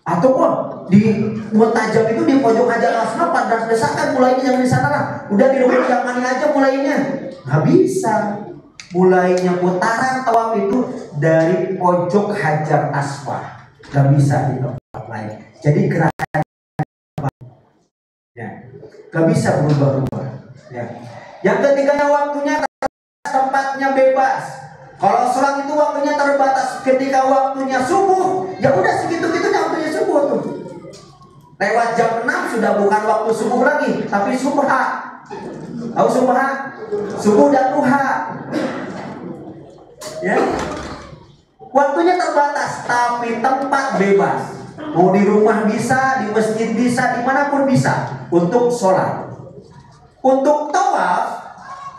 Ataupun di Mu'tajab itu di pojok Hajar Aswad pada desakan mulainya jangan di sana lah. Udah di rumah Yamani aja mulainya. Gak bisa. Mulainya putaran tawaf itu dari pojok Hajar Aswad. Gak bisa di tempat lain. Jadi gerakan, ya, gak bisa berubah-ubah. Ya. Yang ketiganya, waktunya tempatnya bebas. Kalau sholat itu waktunya terbatas. Ketika waktunya subuh, ya udah segitu-gitunya waktunya subuh tuh. Lewat jam 6 sudah bukan waktu subuh lagi, tapi subha. Tahu subha? Subuh dan duha. Ya. Waktunya terbatas, tapi tempat bebas. Mau di rumah bisa, di masjid bisa, dimanapun bisa untuk sholat. Untuk tawaf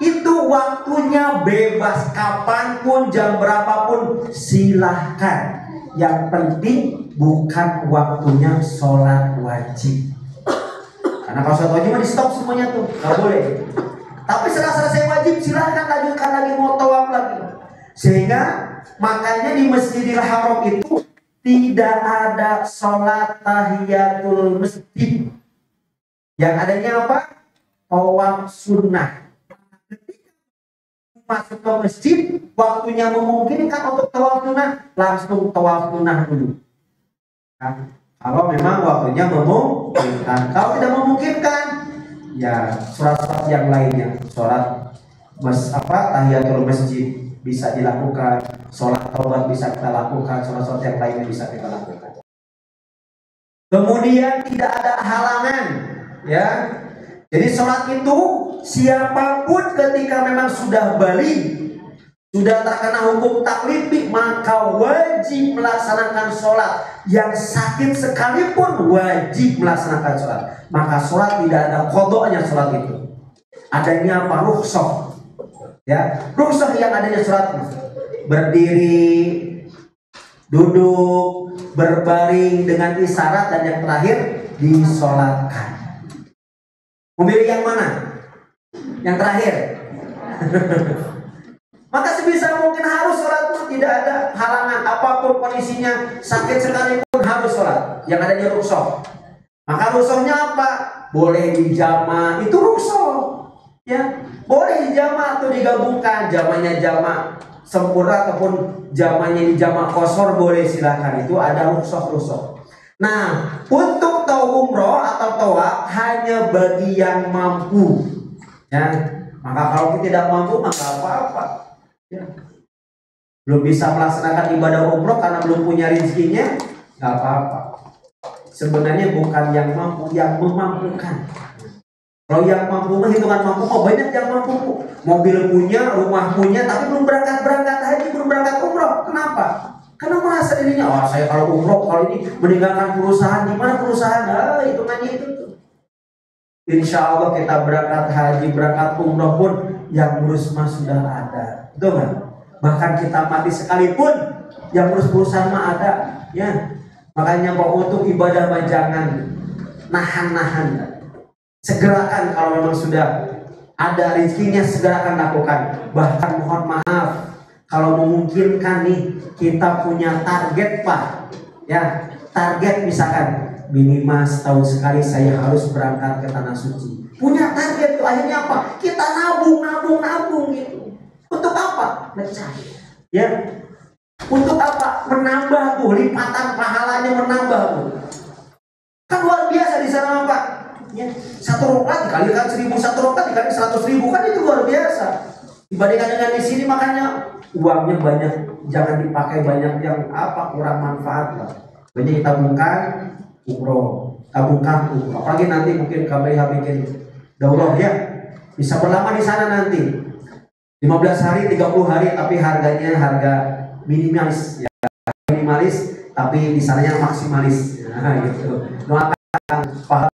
itu waktunya bebas, kapanpun, jam berapapun silahkan. Yang penting bukan waktunya sholat wajib. Karena kalau sholat wajib mah di stop semuanya tuh, nggak boleh. Tapi setelah selesai wajib silahkan lanjutkan lagi, mau tawaf lagi. Sehingga makanya di Masjidil Haram itu tidak ada sholat tahiyatul masjid. Yang adanya apa? Tawaf sunnah. Masuk ke masjid, waktunya memungkinkan untuk tawaf sunnah, langsung tawaf sunnah dulu. Nah, kalau memang waktunya memungkinkan. Kalau tidak memungkinkan, ya sholat yang lainnya, sholat tahiyatul masjid bisa dilakukan, sholat taubat bisa kita lakukan, sholat yang lainnya bisa kita lakukan. Kemudian tidak ada halangan, ya. Jadi sholat itu siapapun ketika memang sudah balik sudah terkena hukum taklifi, maka wajib melaksanakan sholat. Yang sakit sekalipun wajib melaksanakan sholat. Maka sholat tidak ada qadanya sholat itu. Adanya apa? Rukhsah. Ya, rukhsah yang adanya sholat. Berdiri, duduk, berbaring dengan isyarat, dan yang terakhir disolatkan. Memilih yang mana? Yang terakhir. Maka sebisa mungkin harus sholat pun, tidak ada halangan apapun kondisinya, sakit sekalipun harus sholat. Yang adanya rukhsah. Maka rukhsahnya apa? Boleh dijama, itu rukhsah. Ya, boleh dijama atau digabungkan, jamanya jama sempurna ataupun jamannya di jama qasar, boleh, silakan. Itu ada rukhsah. Nah, untuk umroh atau tawaf hanya bagi yang mampu. Ya, maka kalau kita tidak mampu maka apa-apa. Ya. Belum bisa melaksanakan ibadah umroh karena belum punya rezekinya, nggak apa-apa. Sebenarnya bukan yang mampu, yang memampukan. Kalau yang mampu, hitungan mampu, banyak yang mampu. Mobil punya, rumah punya, tapi belum berangkat haji, belum berangkat umroh. Kenapa? Karena merasa dirinya, saya kalau umroh, kalau ini meninggalkan perusahaan. Di mana perusahaan? Hitungannya itu tuh. Insya Allah kita berangkat haji, berangkat umroh pun yang ngurus mah sudah ada. Betul kan? Bahkan kita mati sekalipun yang ngurus perusahaan mah ada. Ya. Makanya untuk ibadah mah jangan nahan-nahan. Segerakan kalau memang sudah ada rezekinya, segerakan lakukan. Bahkan mohon maaf, kalau memungkinkan nih kita punya target Pak. Ya, target misalkan minimal setahun sekali saya harus berangkat ke tanah suci. Punya target tuh, akhirnya apa? Kita nabung gitu. Untuk apa? Pecah. Ya. Untuk apa? Menambah tuh, lipatan pahalanya menambah tuh. Kan luar biasa di sana Pak. Ya. 1 rakaat dikalikan 1.000, 1 rakaat dikalikan 100.000, kan itu luar biasa. Dibandingkan dengan di sini, makanya uangnya banyak, jangan dipakai banyak yang kurang manfaat lah. Banyak ditabungkan umroh, tabungkan umroh. Apalagi nanti mungkin KBH bikin daurah ya, bisa berlama di sana nanti 15 hari, 30 hari, tapi harganya harga minimalis ya, tapi di sananya maksimalis. Nah, gitu. Doakan paham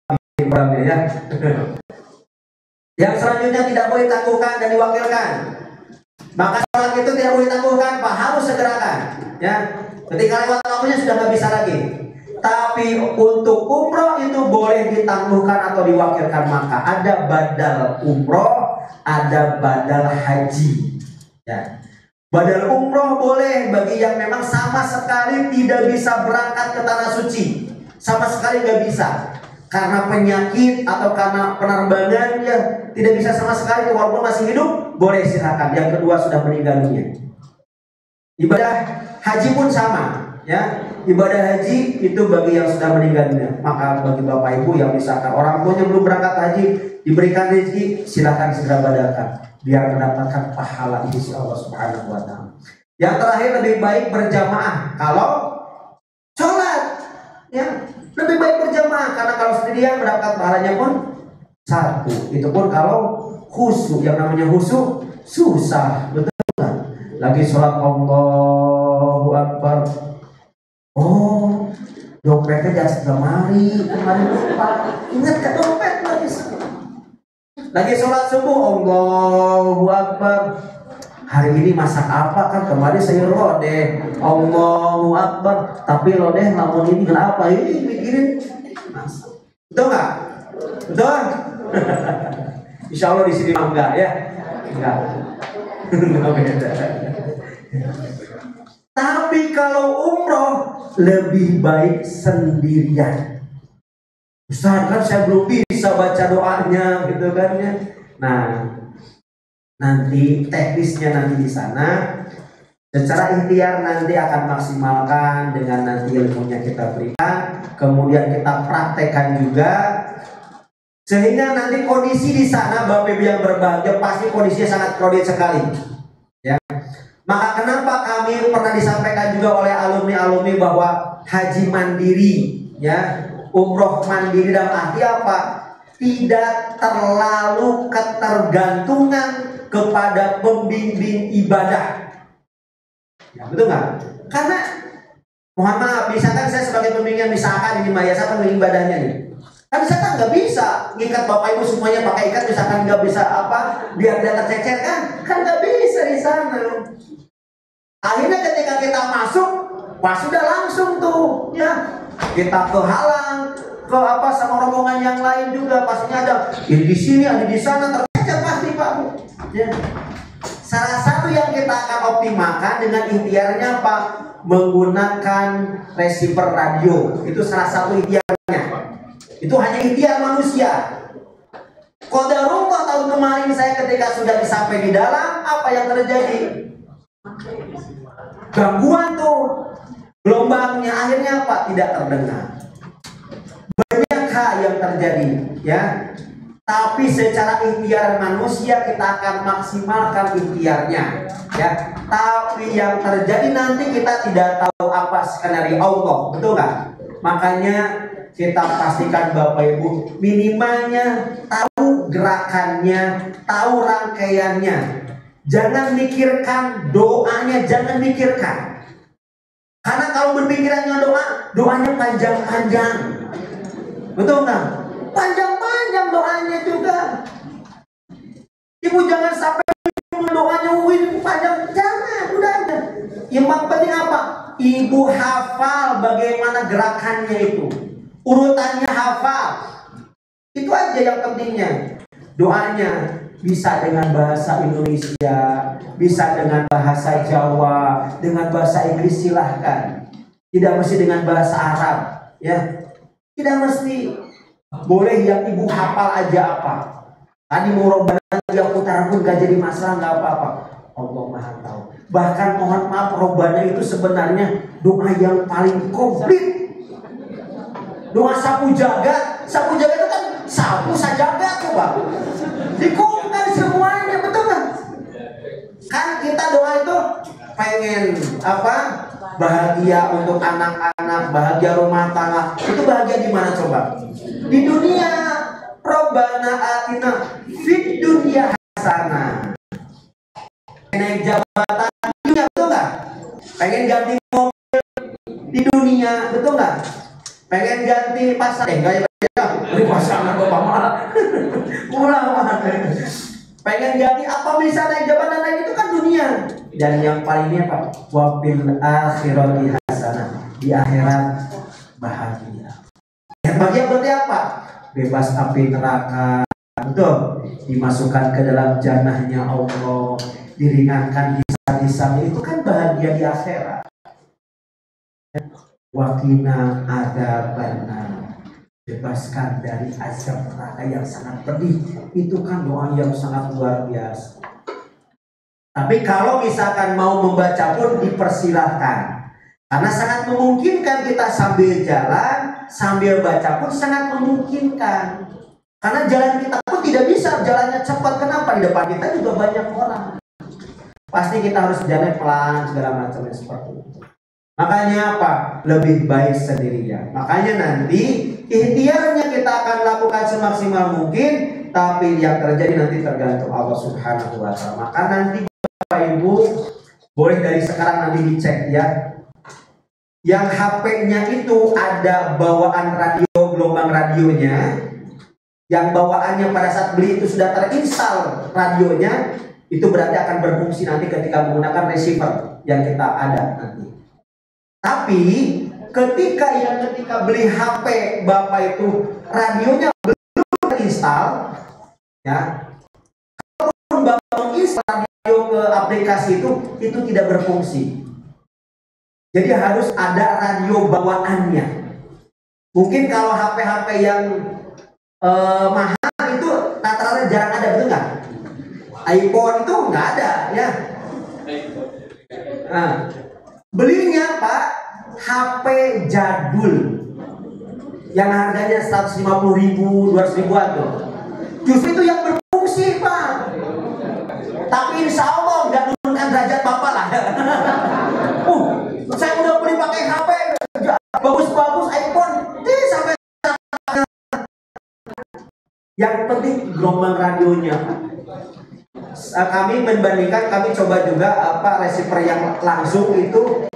ya. Yang selanjutnya tidak boleh ditangguhkan dan diwakilkan. Maka sholat itu tidak boleh ditangguhkan, Pak, harus segerakan. Ya, ketika lewat waktunya sudah nggak bisa lagi. Tapi untuk umroh itu boleh ditangguhkan atau diwakilkan. Maka ada badal umroh, ada badal haji. Ya. Badal umroh boleh bagi yang memang sama sekali tidak bisa berangkat ke tanah suci, sama sekali nggak bisa. Karena penyakit atau karena penerbangan, ya tidak bisa sama sekali, walaupun masih hidup, boleh silakan. Yang kedua sudah meninggal dunia. Ibadah haji pun sama, ya. Ibadah haji itu bagi yang sudah meninggal dunia. Maka bagi bapak ibu yang misalkan orang tuanya belum berangkat haji, diberikan rezeki, silakan segera badalkan biar mendapatkan pahala di sisi Allah Subhanahu wa taala. Yang terakhir, lebih baik berjamaah kalau sholat, ya. Lebih baik berjamaah, karena kalau sendirian mendapat pahalanya pun satu. Itu pun kalau khusyuk, yang namanya khusyuk susah, betul kan? Lagi sholat Allahu Akbar, dompetnya jangan kemarin lupa, ingat ke dompet lagi. Lagi sholat subuh, Allahu Akbar, hari ini masak apa, kan kemarin sayur lodeh, Allahu Akbar, tapi lodeh namun ini kenapa? Ini mikirin masak. Betul nggak? Betul? Insya Allah di sini enggak ya? Enggak. Tapi kalau umroh lebih baik sendirian. Ustaz, kan saya belum bisa baca doanya gitu kan ya. Nah, nanti teknisnya nanti di sana secara ikhtiar nanti akan maksimalkan dengan nanti ilmunya kita berikan, kemudian kita praktekkan juga, sehingga nanti kondisi di sana Bapak Ibu yang berbahagia pasti kondisinya sangat kredit sekali ya. Maka kenapa kami pernah disampaikan juga oleh alumni-alumni bahwa haji mandiri ya, umroh mandiri dalam arti apa? Tidak terlalu ketergantungan ke kepada pembimbing ibadah. Ya, betul nggak? Karena mohon maaf, misalkan saya sebagai pembimbing, misalkan ini Maya, saya pembimbing ibadahnya nih. Kan misalkan nggak bisa ngikat Bapak Ibu semuanya pakai ikat, misalkan nggak bisa apa biar tidak tercecer kan nggak bisa di sana. Akhirnya ketika kita masuk, pas sudah langsung tuh, ya kita kehalang ke apa sama rombongan yang lain juga, pastinya ada ini di sini, ada di sana, tercecer pasti Pak Bu. Ya. Salah satu yang kita akan optimalkan dengan ikhtiarnya apa? Menggunakan receiver radio. Itu salah satu ikhtiarnya. Itu hanya ikhtiar manusia. Qadarullah tahun kemarin saya ketika sudah sampai di dalam, apa yang terjadi? Gangguan tuh, gelombangnya akhirnya apa? Tidak terdengar. Banyak hal yang terjadi, ya. Tapi secara ikhtiar manusia kita akan maksimalkan ikhtiarnya, ya. Tapi yang terjadi nanti kita tidak tahu apa skenario Allah, betul nggak? Makanya kita pastikan Bapak Ibu minimalnya tahu gerakannya, tahu rangkaiannya. Jangan mikirkan doanya, jangan mikirkan. Karena kalau berpikirannya doanya panjang-panjang, betul nggak? Panjang-panjang doanya juga. Ibu jangan sampai doanya panjang, jangan, udah ada. Yang penting apa? Ibu hafal bagaimana gerakannya itu, urutannya hafal. Itu aja yang pentingnya. Doanya bisa dengan bahasa Indonesia, bisa dengan bahasa Jawa, dengan bahasa Inggris silahkan. Tidak mesti dengan bahasa Arab, ya. Tidak mesti. Boleh yang ibu hafal aja apa. Tadi mau Robbana yang putaran pun gak jadi masalah, gak apa-apa. Allah Maha tahu. Bahkan mohon maaf, Robbana itu sebenarnya doa yang paling komplit. Doa sapu jagat. Sapu jagat itu kan sapu sajagat tuh Bang. Dikumpulkan semuanya, betul kan? Kan kita doa itu pengen apa? Bahagia untuk anak-anak, bahagia rumah tangga. Itu bahagia di mana coba? Di dunia. Robbana atina fid dunya hasanah. Naik jabatan di dunia, betul nggak? Pengen ganti mobil di dunia, betul nggak? Pengen ganti pasangan, enggak ya? Ini pasangan bapak malah. Pulang malah. Pengen ganti apa, bisa naik jabatan lain, itu kan dunia. Dan yang palingnya apa? Wabil akhirati hasanah. Di akhirat bahagia. Yang bahagia berarti apa? Bebas api neraka, betul, dimasukkan ke dalam jannahnya Allah, diringankan hisab-hisabnya, itu kan bahagia di akhirat. Wakina adzabannar, bebaskan dari azab neraka yang sangat pedih. Itu kan doa yang sangat luar biasa. Tapi kalau misalkan mau membaca pun dipersilahkan, karena sangat memungkinkan kita sambil jalan, sambil baca pun sangat memungkinkan. Karena jalan kita pun tidak bisa jalannya cepat. Kenapa? Di depan kita juga banyak orang. Pasti kita harus jalan pelan, segala macamnya seperti itu. Makanya apa? Lebih baik sendirian. Makanya nanti ikhtiarnya kita akan lakukan semaksimal mungkin, tapi yang terjadi nanti tergantung Allah Subhanahu wa Ta'ala. Maka nanti Bapak Ibu boleh dari sekarang nanti dicek ya. Yang HP-nya itu ada bawaan radio, gelombang radionya. Yang bawaannya pada saat beli itu sudah terinstal radionya, itu berarti akan berfungsi nanti ketika menggunakan receiver yang kita ada nanti. Tapi ketika beli HP Bapak itu radionya belum terinstal, ya. Kalau Bapak menginstal radio ke aplikasi itu tidak berfungsi. Jadi harus ada radio bawaannya. Mungkin kalau HP-HP yang mahal itu rata-rata jarang ada, betul nggak? iPhone itu nggak ada, ya. Nah, belinya Pak HP jadul yang harganya 150.000, 200.000-an tuh. Justru itu yang berfungsi Pak. Tapi insya Allah nggak menurunkan derajat Bapak lah. Saya udah beli pakai HP bagus-bagus iPhone, sampai yang penting gelombang radionya. kami membandingkan, kami coba juga receiver yang langsung itu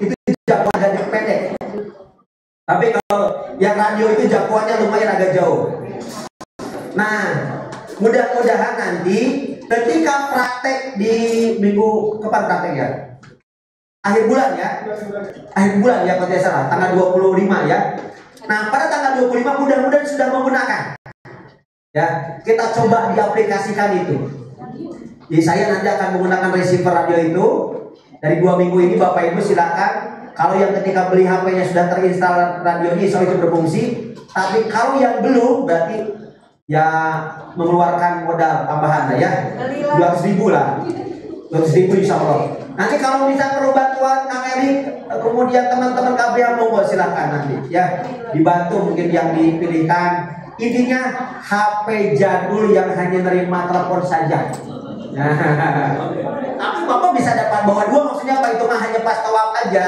jangkauan agak pendek. Tapi kalau yang radio itu jangkauannya lumayan agak jauh. Nah, mudah-mudahan nanti ketika praktek di minggu kapan praktek ya? Akhir bulan ya, kalau tidak salah, tanggal 25 ya. Nah, pada tanggal 25 mudah-mudahan sudah menggunakan. Ya, kita coba diaplikasikan itu. Jadi saya nanti akan menggunakan receiver radio itu. Dari 2 minggu ini Bapak Ibu silakan. Kalau yang ketika beli HP-nya sudah terinstall radionya, insya Allah itu berfungsi. Tapi kalau yang belum, berarti ya mengeluarkan modal tambahan lah ya. 200.000 lah. 200.000 insya Allah. Nanti kalau bisa perlu bantuan Kang Eri, kemudian teman-teman KBA monggo silahkan nanti ya, dibantu mungkin yang dipilihkan. Intinya HP jadul yang hanya nerima telepon saja. Tapi Bapak bisa dapat bawa 2, maksudnya apa? Itu mah hanya pas tawaf aja,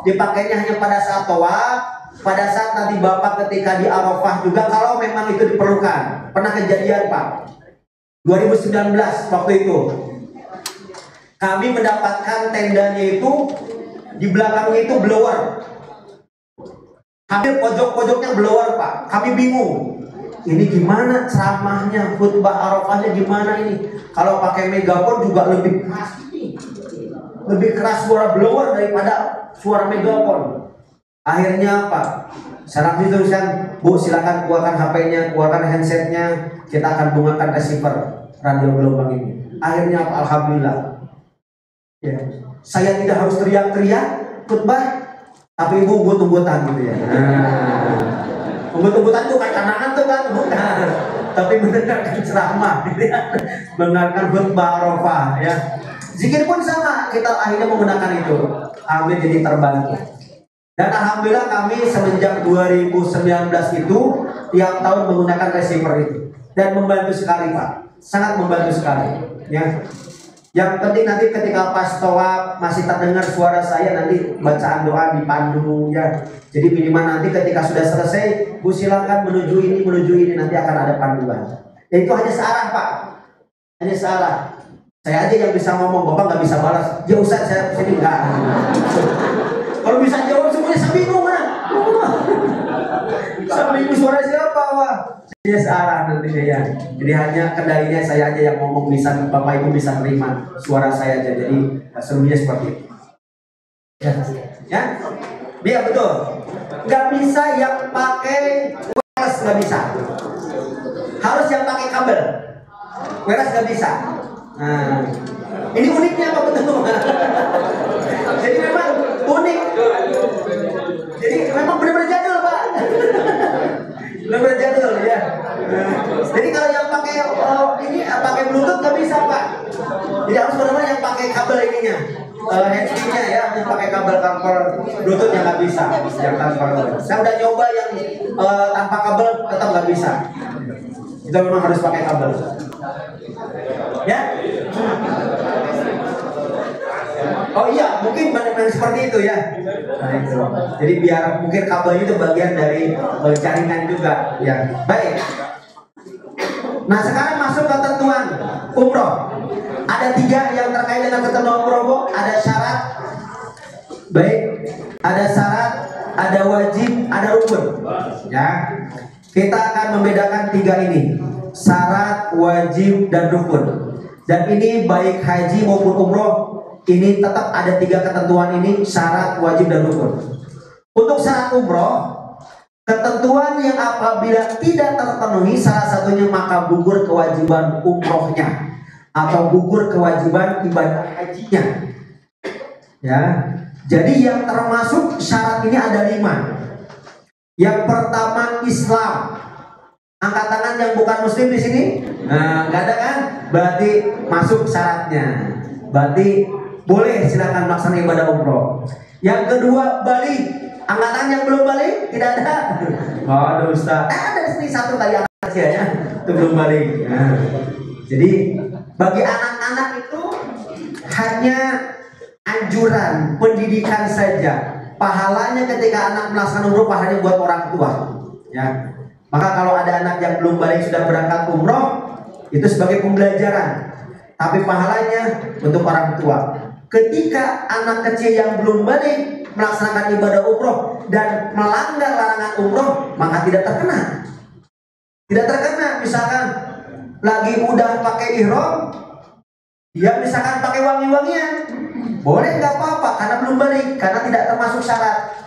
dipakainya hanya pada saat tawaf, pada saat nanti Bapak ketika di Arafah juga kalau memang itu diperlukan. Pernah kejadian Pak, 2019 waktu itu kami mendapatkan tendanya itu di belakangnya itu blower, hampir pojok-pojoknya blower Pak. Kami bingung, ini gimana ceramahnya, khutbah Arafahnya gimana ini? Kalau pakai megafon juga lebih keras suara blower daripada suara megafon. Akhirnya apa? Salah dituliskan, Bu silakan keluarkan HP-nya, keluarkan handsetnya, kita akan gunakan receiver radio gelombang ini. Akhirnya apa? Alhamdulillah. Ya, saya tidak harus teriak-teriak khutbah, tapi ibu umbut-umbutan gitu ya. Umbut-umbutan itu kayak kanangan tuh kan, bukan. Tapi mendengarkan ceramah, gitu ya. Mendengarkan khutbah Arafah ya. Zikir pun sama, kita akhirnya menggunakan itu. Amin, jadi terbantu. Dan alhamdulillah kami semenjak 2019 itu tiap tahun menggunakan receiver itu. Dan membantu sekali Pak, sangat membantu sekali ya. Yang penting nanti ketika pas tawaf masih terdengar suara saya, nanti bacaan doa dipandu ya. Jadi minimal nanti ketika sudah selesai, Bu silakan menuju ini nanti akan ada panduan. Dan itu hanya searah Pak, hanya searah. Saya aja yang bisa ngomong, Bapak nggak bisa balas. Ya Ustaz, saya sini enggak. Kalau bisa jawab semuanya saya bingung kan. Saya bingung suara siapa Wah. Dia searah nantinya ya. Jadi hanya kendalinya saya aja yang ngomong, bisa Bapak Ibu bisa terima suara saya aja. Jadi serunya seperti itu. Ya, dia betul. Nggak bisa yang pakai wireless, nggak bisa. Harus yang pakai kabel. Wireless nggak bisa. Nah, ini uniknya apa betul? Jadi memang unik. Jadi memang benar-benar jadul Pak. Benar-benar jadul ya. Jadi kalau yang pakai ini pakai Bluetooth nggak bisa Pak. Jadi harus benar-benar yang pakai kabel ininya, handsfree-nya ya, yang pakai kabel Bluetooth yang nggak bisa, yang tanpa kabel. Saya udah nyoba yang tanpa kabel tetap nggak bisa. Kita memang harus pakai kabel. Ya. Oh iya, mungkin benar-benar seperti itu ya. Nah, itu. Jadi biar mungkin kabelnya itu bagian dari jaringan juga ya. Baik. Nah sekarang masuk ke ketentuan umroh. Ada 3 yang terkait dengan ketentuan umroh. Ada syarat. Baik. Ada syarat, ada wajib, ada rukun. Ya. Kita akan membedakan 3 ini. Syarat, wajib, dan rukun. Dan ini baik haji maupun umroh, ini tetap ada 3 ketentuan ini, syarat, wajib, dan rukun. Untuk syarat umroh, ketentuan yang apabila tidak terpenuhi salah satunya maka gugur kewajiban umrohnya atau gugur kewajiban ibadah hajinya. Ya, jadi yang termasuk syarat ini ada 5. Yang pertama Islam. Angkat tangan yang bukan muslim di sini. Nah, nggak ada kan? Berarti masuk syaratnya. Berarti boleh silakan melaksanakan ibadah umroh. Yang kedua balik. Angkat tangan yang belum balik tidak ada. Waduh Ustaz. Ada di sini 1 kali anak kecil ya. Itu belum balik. Nah, jadi bagi anak-anak itu hanya anjuran, pendidikan saja. Pahalanya ketika anak melaksanakan umroh pahalanya buat orang tua. Ya. Maka kalau ada anak yang belum balik sudah berangkat umroh, itu sebagai pembelajaran. tapi pahalanya untuk orang tua. Ketika anak kecil yang belum balik melaksanakan ibadah umroh dan melanggar larangan umroh, maka tidak terkena. Tidak terkena. Misalkan lagi udah pakai ihram, dia misalkan pakai wangi-wangian, boleh nggak apa-apa karena belum balik, karena tidak termasuk syarat.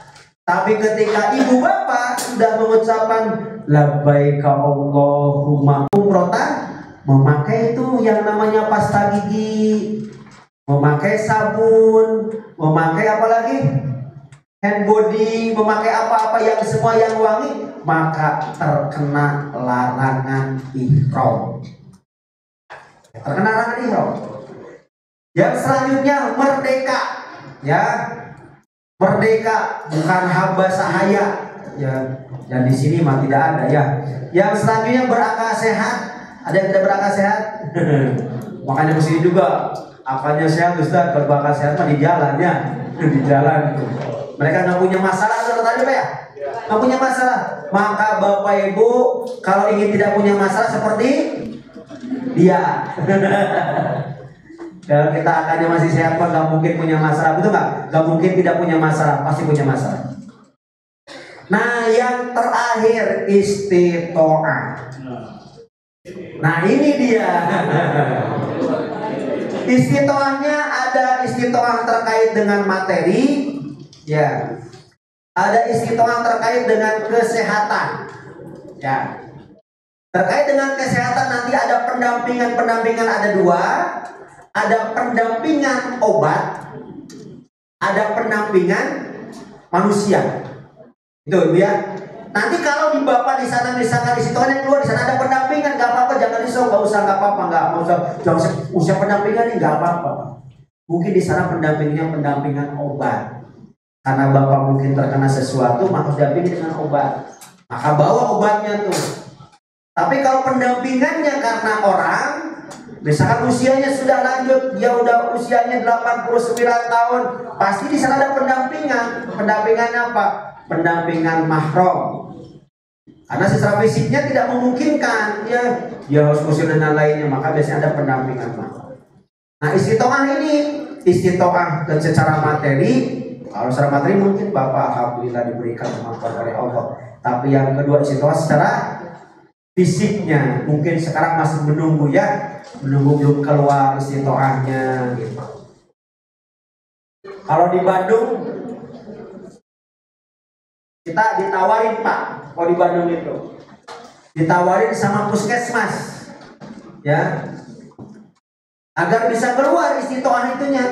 Tapi ketika ibu bapak sudah mengucapkan labbaika Allahumma umrotan, memakai itu yang namanya pasta gigi, memakai sabun, memakai apa lagi? Hand body, memakai apa-apa yang semua yang wangi, maka terkena larangan ihram. Terkena larangan ihram. Yang selanjutnya merdeka, ya. Merdeka bukan hamba sahaya, ya. Dan di sini mah tidak ada, ya. Yang selanjutnya berakal sehat. Ada yang tidak berakal sehat? Makanya di sini juga akalnya sehat, Ustaz. Kalau berakal sehat mah di jalan, ya. Di jalan. Mereka nggak punya masalah, tadi Pak ya? Nggak punya masalah. Maka Bapak Ibu kalau ingin tidak punya masalah seperti dia. Kalau kita akannya masih sehat, nggak mungkin punya masalah, betul nggak? Nggak mungkin tidak punya masalah, pasti punya masalah. Nah, yang terakhir istitoah. Nah, ini dia. Istitoahnya ada istitoah terkait dengan materi, ya. Ada istitoah terkait dengan kesehatan, ya. Terkait dengan kesehatan nanti ada pendampingan ada dua. Ada pendampingan obat, ada pendampingan manusia. Itu ya. Nanti kalau di bapak di sana misalkan di situ yang keluar di sana ada pendampingan, nggak apa-apa, jangan risau, nggak usah, nggak apa-apa, nggak usah, usah pendampingan ini nggak apa-apa. Mungkin di sana pendampingan obat, karena bapak mungkin terkena sesuatu, maka dampingi dengan obat, maka bawa obatnya tuh. Tapi kalau pendampingannya karena orang, misalkan usianya sudah lanjut, dia udah usianya 89 tahun, pasti di sana ada pendampingan. Pendampingan apa? Pendampingan mahram. Karena secara fisiknya tidak memungkinkan, ya, dia harus usia dan lainnya, maka biasanya ada pendampingan mahram. Nah, istitoah ini, istitoah dan secara materi, kalau secara materi mungkin Bapak alhamdulillah diberikan kemampuan oleh Allah. Tapi yang kedua istitoah secara fisiknya mungkin sekarang masih menunggu, ya, menunggu belum keluar istitoahnya gitu. Kalau di Bandung kita ditawarin Pak, kalau di Bandung itu ditawarin sama puskesmas, ya, agar bisa keluar istitoah itunya,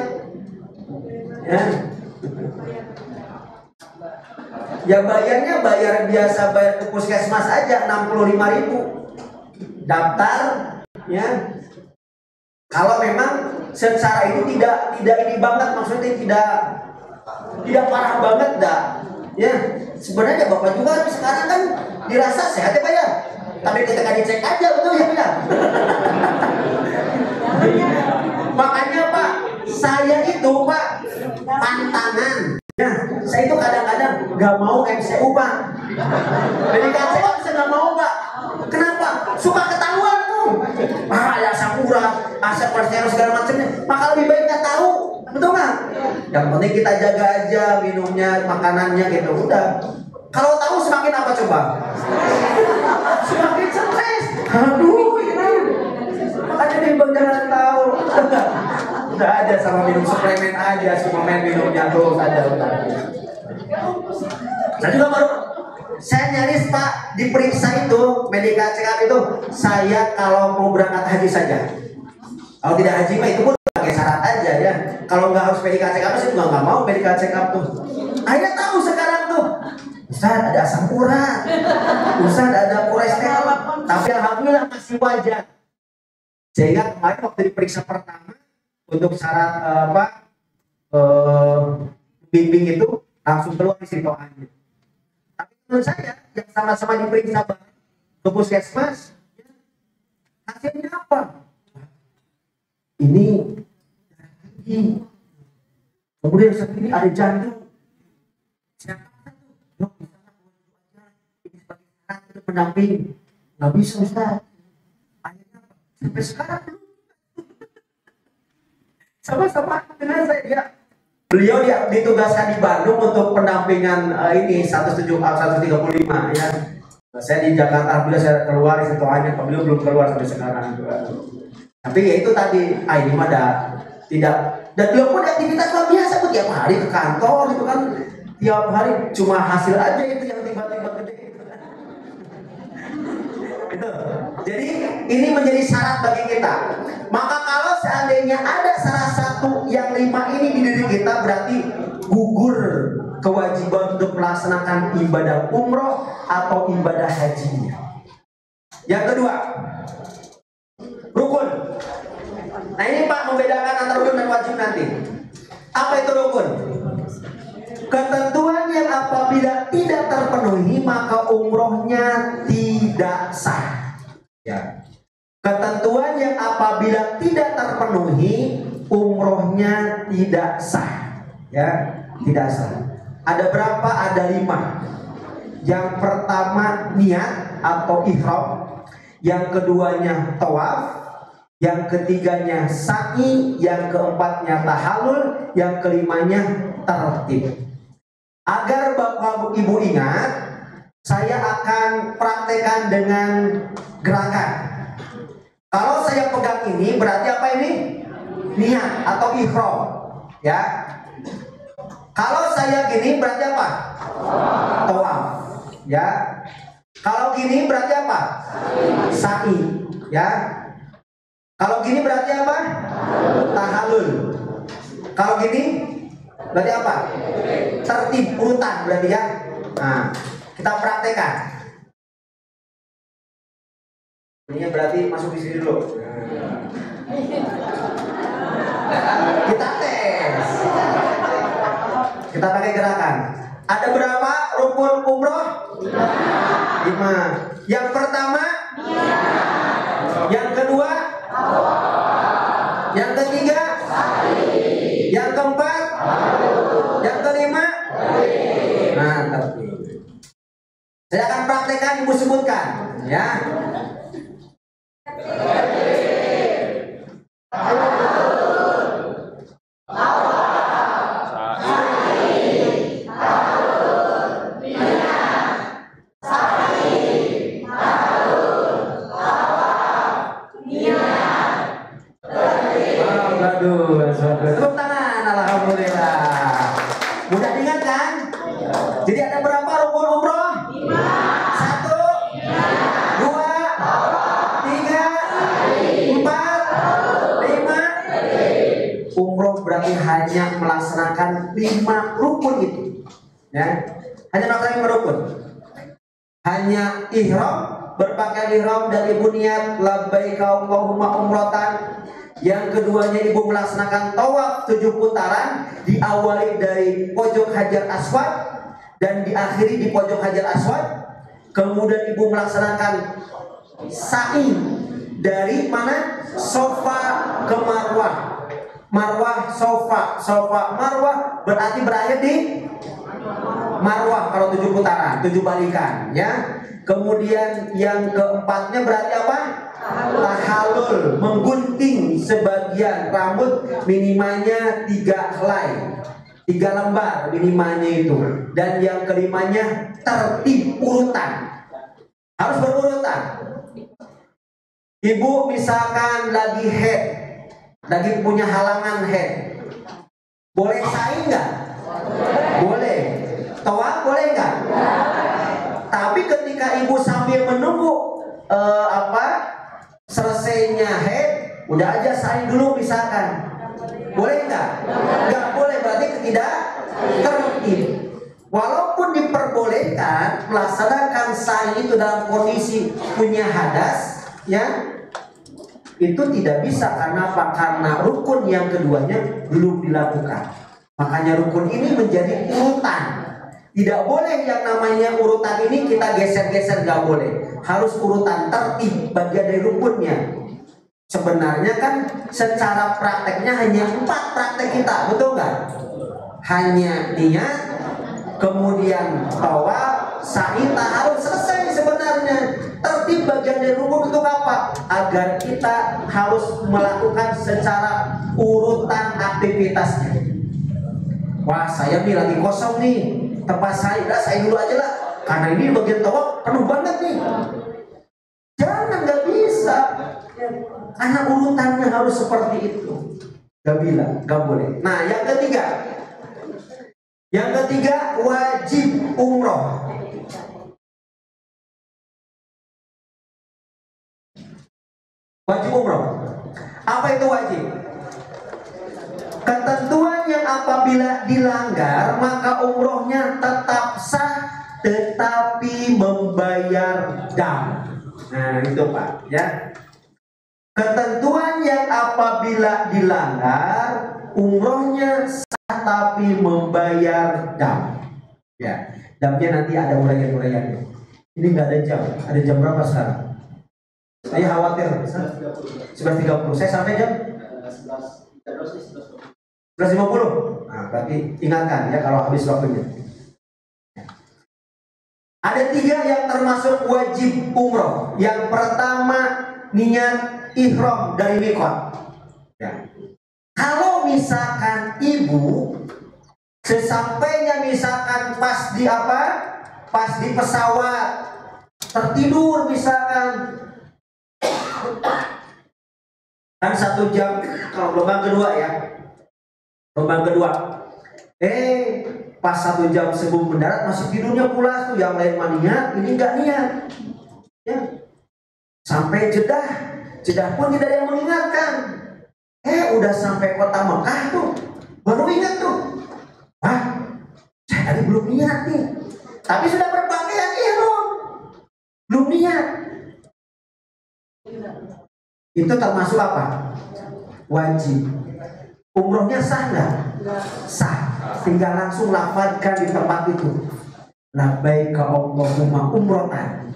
ya. Ya bayarnya bayar biasa, bayar ke puskesmas aja 65.000 daftar, ya. Kalau memang secara itu tidak ini banget, maksudnya tidak parah banget dah, ya. Sebenarnya Bapak juga sekarang kan dirasa sehat ya Pak ya, tapi ketika dicek aja, betul ya Pak ya. Makanya Pak, saya itu Pak pantangan. Ya, saya itu kadang-kadang nggak mau MCU Pak. Jadi saya nggak mau Pak. Kenapa? Suka ketahuan tuh. Ya asam urat, asam kolesterol segala macamnya. Maka lebih baik nggak tahu, betul nggak? Yang penting kita jaga aja minumnya, makanannya gitu. Udah. Kalau tahu semakin apa coba? Semakin stres. Aduh, ini. Makanya nih bang jangan tahu. Udah aja sama minum suplemen aja, suplemen minumnya terus aja udah. Saya juga baru saya nyaris Pak diperiksa itu medical check up itu, saya kalau mau berangkat haji saja. Kalau tidak haji mah itu pun sebagai syarat aja, ya. Kalau nggak harus medical check up saya juga nggak mau medical check up tuh. Akhirnya tahu sekarang tuh, Ustaz ada asam urat, Ustaz ada kolesterol, tapi alhamdulillah masih wajar. Sehingga kemarin waktu diperiksa pertama untuk syarat bimbing itu langsung keluar istitoahnya. Tapi menurut saya yang sama-sama diperiksa ke puskesmas, hasilnya apa? Ini kemudian saat ini ada jantung. Siapa tuh? Ini sebagai syarat pendamping. Nggak bisa Ustaz. Akhirnya sampai sekarang belum. Sama-sama dengan saya dia. Beliau ditugaskan di Bandung untuk pendampingan ini 135 ya. Saya di Jakarta, alhamdulillah saya keluar di situ aja. Beliau belum keluar sampai sekarang. Tapi ya itu tadi, ini mah tidak. Dan beliau pun aktivitas luar biasa tuh tiap hari ke kantor itu kan, tiap hari cuma hasil aja itu yang tiba-tiba gede. Gitu. Jadi ini menjadi syarat bagi kita. Maka kalau seandainya ada salah satu yang 5 ini di diri kita, berarti gugur kewajiban untuk melaksanakan ibadah umroh atau ibadah haji. Yang kedua, rukun. Nah ini Pak membedakan antara rukun dan wajib nanti. Apa itu rukun? Ketentuan yang apabila tidak terpenuhi maka umrohnya tidak sah. Ya. Ketentuan yang apabila tidak terpenuhi umrohnya tidak sah. Ya, tidak sah. Ada berapa? Ada 5. Yang pertama niat atau ihram, yang keduanya tawaf, yang ketiganya sa'i, yang keempatnya tahallul, yang kelimanya tertib. Agar Bapak Ibu ingat, saya akan praktekkan dengan gerakan. Kalau saya pegang ini berarti apa ini? Niat atau ihram, ya. Kalau saya gini berarti apa? Tawaf, ya. Kalau gini berarti apa? Sa'i, ya. Kalau gini berarti apa? Tahallul. Kalau gini berarti apa? Tertib, urutan berarti ya. Nah, kita praktekkan. Ini berarti masuk di sini dulu. Kita tes. Kita pakai gerakan. Ada berapa rukun umroh? 5. Yang pertama, yang kedua, yang ketiga, yang keempat, yang kelima. Nah, tertib. Saya akan praktekkan, Ibu sebutkan, ya. Tepuk tangan, alhamdulillah. Mudah diingat kan? Jadi ada berapa rukun umroh? 1, 2, 3, 4, 5. Umroh berarti hanya melaksanakan 5 rukun itu, ya. Hanya melaksanakan 5 rukun. Hanya ihram, berpakaian ihram dan ibu niat labbaika Allahumma umratan. Yang keduanya ibu melaksanakan tawaf 7 putaran, diawali dari pojok Hajar Aswad dan diakhiri di pojok Hajar Aswad. Kemudian ibu melaksanakan sa'i dari mana? Sofa ke Marwah. Marwah, Sofa, Sofa, Marwah berarti berakhir di Marwah kalau 7 putaran, 7 balikan, ya. Kemudian yang keempatnya berarti apa? Tahallul, menggunting sebagian rambut minimalnya 3 helai, 3 lembar minimalnya itu. Dan yang kelimanya tertib, urutan, harus berurutan. Ibu misalkan lagi head, lagi punya halangan head, boleh sa'i nggak? Boleh. Tawaf boleh nggak? Tapi ketika ibu sambil menunggu selesainya head, udah aja sa'i dulu misalkan, boleh nggak? Nggak boleh, berarti tidak tertib. Walaupun diperbolehkan melaksanakan sa'i itu dalam kondisi punya hadas, ya, itu tidak bisa. Karena apa? Karena rukun yang keduanya belum dilakukan. Makanya rukun ini menjadi urutan. Tidak boleh yang namanya urutan ini kita geser-geser, nggak boleh. Harus urutan tertib, bagian dari rukunnya. Sebenarnya kan secara prakteknya hanya 4 praktek kita, betul nggak? Hanya niat, kemudian tawaf, sa'i tahalul selesai sebenarnya. Tertib bagian dari rukun untuk apa? Agar kita harus melakukan secara urutan aktivitasnya. Wah, saya nih lagi kosong nih, tempat saya dulu aja lah, karena ini bagian tawaf penuh banget nih. Jangan, nggak bisa, karena urutannya harus seperti itu. Gak bilang, gak boleh. Nah, yang ketiga wajib umroh. Wajib umroh. Apa itu wajib? Ketentuan yang apabila dilanggar maka umrohnya tetap sah tetapi membayar dam. Nah itu Pak ya. Ketentuan yang apabila dilanggar umrohnya sah tapi membayar dam. Ya, damnya nanti ada uraian-uraiannya. Ini nggak ada jam. Ada jam berapa sekarang? Saya khawatir 11.30. Saya sampai jam 11.50. Nah, berarti ingatkan ya kalau habis waktunya. Ada 3 yang termasuk wajib umroh. Yang pertama niat ihram dari mikot. Ya. Kalau misalkan ibu sesampainya misalkan pas di pesawat tertidur misalkan kan 1 jam kalau gelombang kedua ya. Gelombang kedua. Pas 1 jam sebelum mendarat masih tidurnya pulas tuh, yang lain maniat, ini enggak niat. Ya. Sampai Jeddah pun tidak ada yang mengingatkan. Udah sampai kota Mekah tuh, baru ingat tuh. Wah, saya tadi belum niat nih. Tapi sudah berpakaian ihram. Belum niat. Itu termasuk apa? Wajib. Umrohnya sah nggak? Sah. Tinggal langsung lafadzkan di tempat itu. Labbaika Allahumma umrotan.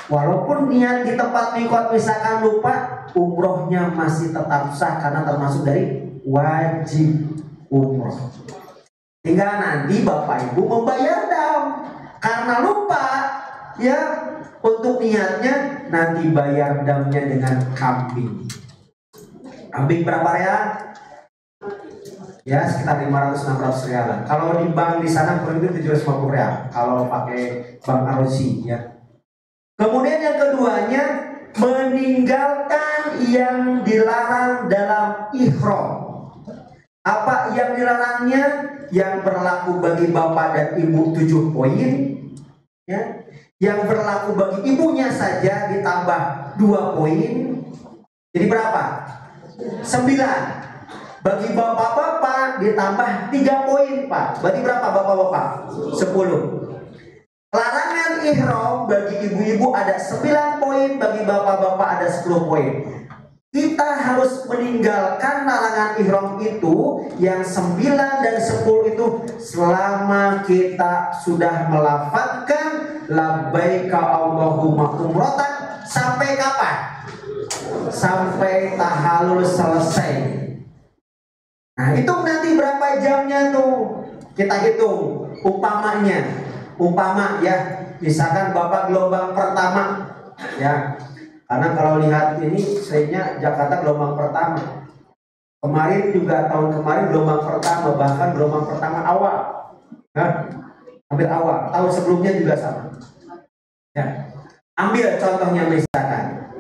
Walaupun niat di tempat mikot misalkan lupa, umrohnya masih tetap sah karena termasuk dari wajib umroh. Tinggal nanti Bapak Ibu membayar dam karena lupa ya. Untuk niatnya nanti bayar damnya dengan kambing. Kambing berapa real? Ya sekitar 500-600 real. Kalau di bank di sana kurang lebih 750 real. Kalau pakai bank Arosi ya. Kemudian yang keduanya meninggalkan yang dilarang dalam ihram. Apa yang dilarangnya? Yang berlaku bagi bapak dan ibu 7 poin. Ya. Yang berlaku bagi ibunya saja ditambah 2 poin. Jadi berapa? 9. Bagi bapak-bapak ditambah 3 poin Pak. Berarti berapa bapak-bapak? 10. Larangan ihram bagi ibu-ibu ada 9 poin. Bagi bapak-bapak ada 10 poin. Kita harus meninggalkan larangan ihram itu yang 9 dan 10 itu selama kita sudah melafadzkan labbaika Allahumma umrotan. Sampai kapan? Sampai tahalul selesai. Nah hitung nanti berapa jamnya tuh. Kita hitung umpama ya, misalkan bapak gelombang pertama ya. Karena kalau lihat ini sayanya Jakarta gelombang pertama. Kemarin juga tahun kemarin gelombang pertama, bahkan gelombang pertama awal. Hampir awal. Tahun sebelumnya juga sama. Ya. Ambil contohnya misalkan.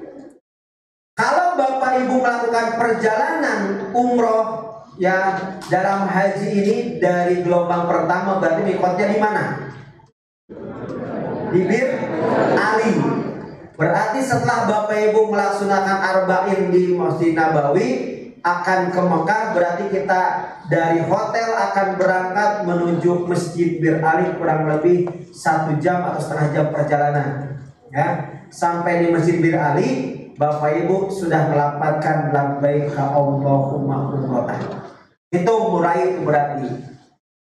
Kalau Bapak Ibu melakukan perjalanan umroh ya dalam haji ini dari gelombang pertama, berarti mikotnya di mana? Di Bir Ali. Berarti setelah Bapak Ibu melaksanakan arba'in di Masjid Nabawi akan ke Mekah, berarti kita dari hotel akan berangkat menuju Masjid Bir Ali kurang lebih 1 jam atau setengah jam perjalanan. Ya, sampai di Masjid Bir Ali, Bapak Ibu sudah melafadzkan labbaika Allahumma umrotan. Itu murai itu berarti.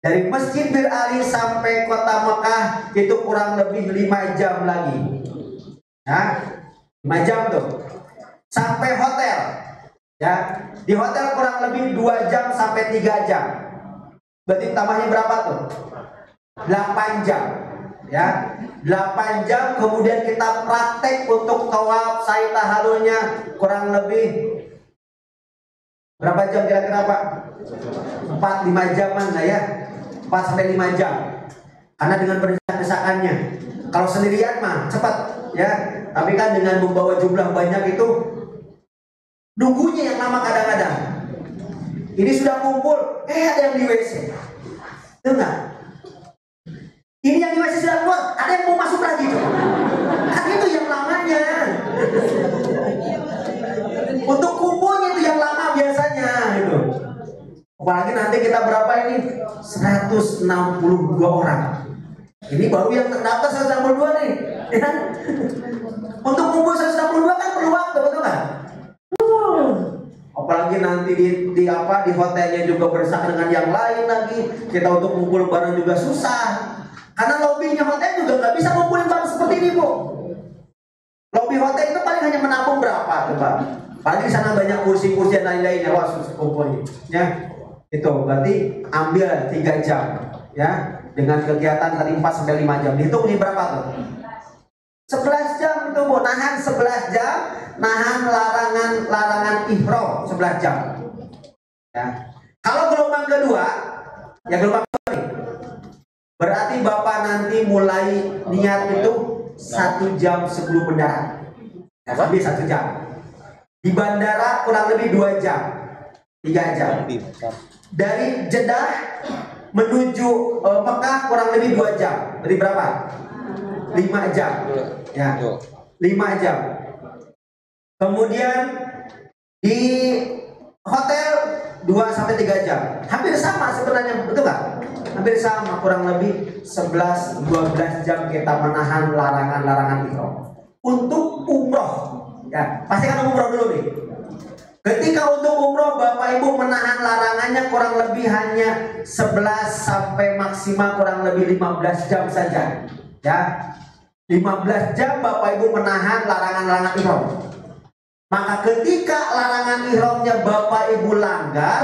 Dari Masjid Bir Ali sampai kota Mekah itu kurang lebih 5 jam lagi. Ya, 5 jam tuh. Sampai hotel. Ya, di hotel kurang lebih 2 jam sampai 3 jam. Berarti tambahnya berapa tuh? 8 jam. ya. 8 jam kemudian kita praktek untuk tawaf sa'i tahalulnya kurang lebih berapa jam kira-kira Pak? 4-5 jaman lah ya. 4-5 jam. Karena dengan berdesak-desakannya. Kalau sendirian mah cepat ya. Tapi kan dengan membawa jumlah banyak itu nunggunya yang lama kadang-kadang. Ini sudah kumpul, ada yang di WC. Dengar. Ini yang di WC sudah keluar, ada yang mau masuk lagi tuh. Kan itu yang lamanya. Untuk kumpulnya itu yang lama biasanya gitu. Apalagi nanti kita berapa ini? 162 orang. Ini baru yang terdaftar 162 nih. Ya? Untuk kumpul 162 kan perlu waktu, betul kan? Apalagi nanti di hotelnya juga berdesak dengan yang lain lagi. Kita untuk kumpul bareng juga susah. Karena lobbynya hotel juga nggak bisa ngumpulin barang seperti ini, Bu. Lobby hotel itu paling hanya menampung berapa, coba? Paling di sana banyak kursi-kursi dan lain-lainnya, wah susah kumpulnya. Ya, itu berarti ambil 3 jam, ya, dengan kegiatan tadi 4-5 jam. Dihitung nih berapa tuh? 11 jam itu, Bu. Nahan 11 jam, nahan larangan ihram 11 jam. Ya. Kalau gelombang kedua, ya gelombang kedua nih. Berarti Bapak nanti mulai niat itu 1 jam sebelum mendarat. Ya, sampai 1 jam. Di bandara kurang lebih 2 jam, 3 jam. Dari Jeddah menuju Mekah kurang lebih 2 jam. Berarti berapa? 5 jam. Ya, 5 jam. Kemudian di hotel 2-3 jam. Hampir sama sebenarnya, betul nggak? Hampir sama, kurang lebih 11-12 jam kita menahan larangan-larangan ihram. Untuk umroh, ya, pastikan umroh dulu nih. Ketika untuk umroh Bapak Ibu menahan larangannya kurang lebih hanya 11 sampai maksimal kurang lebih 15 jam saja. Ya. 15 jam Bapak Ibu menahan larangan-larangan ihram. Maka ketika larangan ihramnya Bapak Ibu langgar,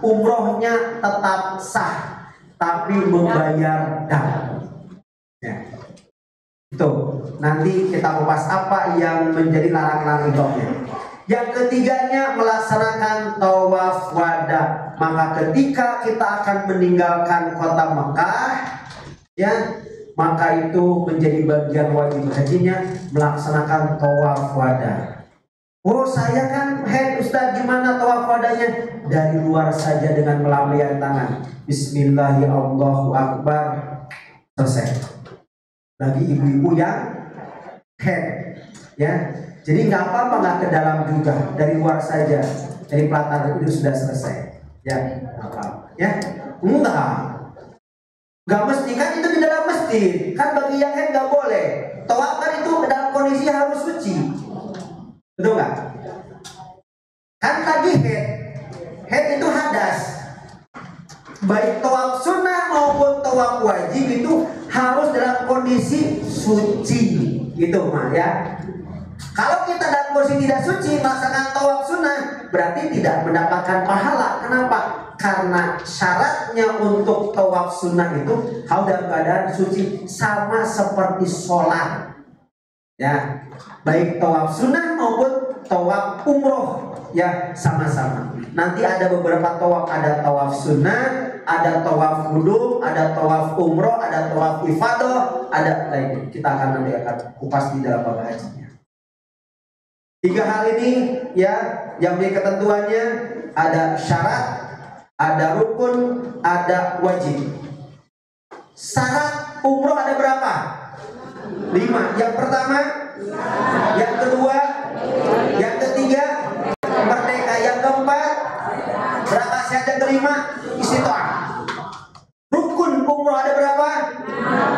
umrohnya tetap sah, tapi membayar dam. Ya. Itu nanti kita membahas apa yang menjadi larangan ihramnya. Yang ketiganya melaksanakan tawaf wada. Maka ketika kita akan meninggalkan kota Mekah, ya, maka itu menjadi bagian wajib hajinya melaksanakan tawaf wada. Oh, saya kan head Ustaz, gimana tawaf wadanya? Dari luar saja dengan melambaikan tangan. Bismillahirrahmanirrahim, Allahu Akbar. Selesai. Bagi ibu-ibu yang head, ya. Jadi nggak apa-apa nggak ke dalam juga, dari luar saja, dari pelataran itu sudah selesai. Ya, apa? Ya, nggak mesti kan itu di dalam masjid. Kan bagi yang head nggak boleh. Tawaf kan itu dalam kondisi harus suci. Betul nggak? Kan tadi head itu hadas. Baik tawaf sunnah maupun tawaf wajib itu harus dalam kondisi suci, gitu mah ya. Kalau kita dalam kondisi tidak suci melaksanakan tawaf sunnah, berarti tidak mendapatkan pahala. Kenapa? Karena syaratnya untuk tawaf sunnah itu harus dalam keadaan suci, sama seperti sholat. Ya, baik tawaf sunnah maupun tawaf umroh, ya sama-sama. Nanti ada beberapa tawaf, ada tawaf sunnah, ada tawaf qudum, ada tawaf umroh, ada tawaf ifadah, ada lainnya. Kita akan kupas di dalam bab hajinya. 3 hal ini ya yang menjadi ketentuannya, ada syarat, ada rukun, ada wajib. Syarat umroh ada berapa? 5. Yang pertama, yang kedua, yang ketiga merdeka, yang keempat berapa syarat, yang kelima istiqomah. Rukun umroh ada berapa?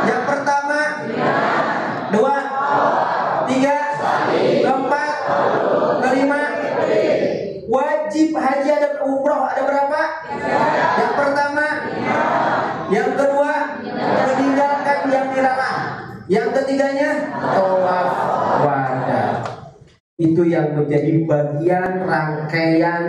Yang pertama, 2, 3, keempat, kelima. Wajib haji ada umroh ada berapa? Yang pertama, yang kedua meninggalkan yang dilarang, yang ketiganya tawaf wada. Itu yang menjadi bagian rangkaian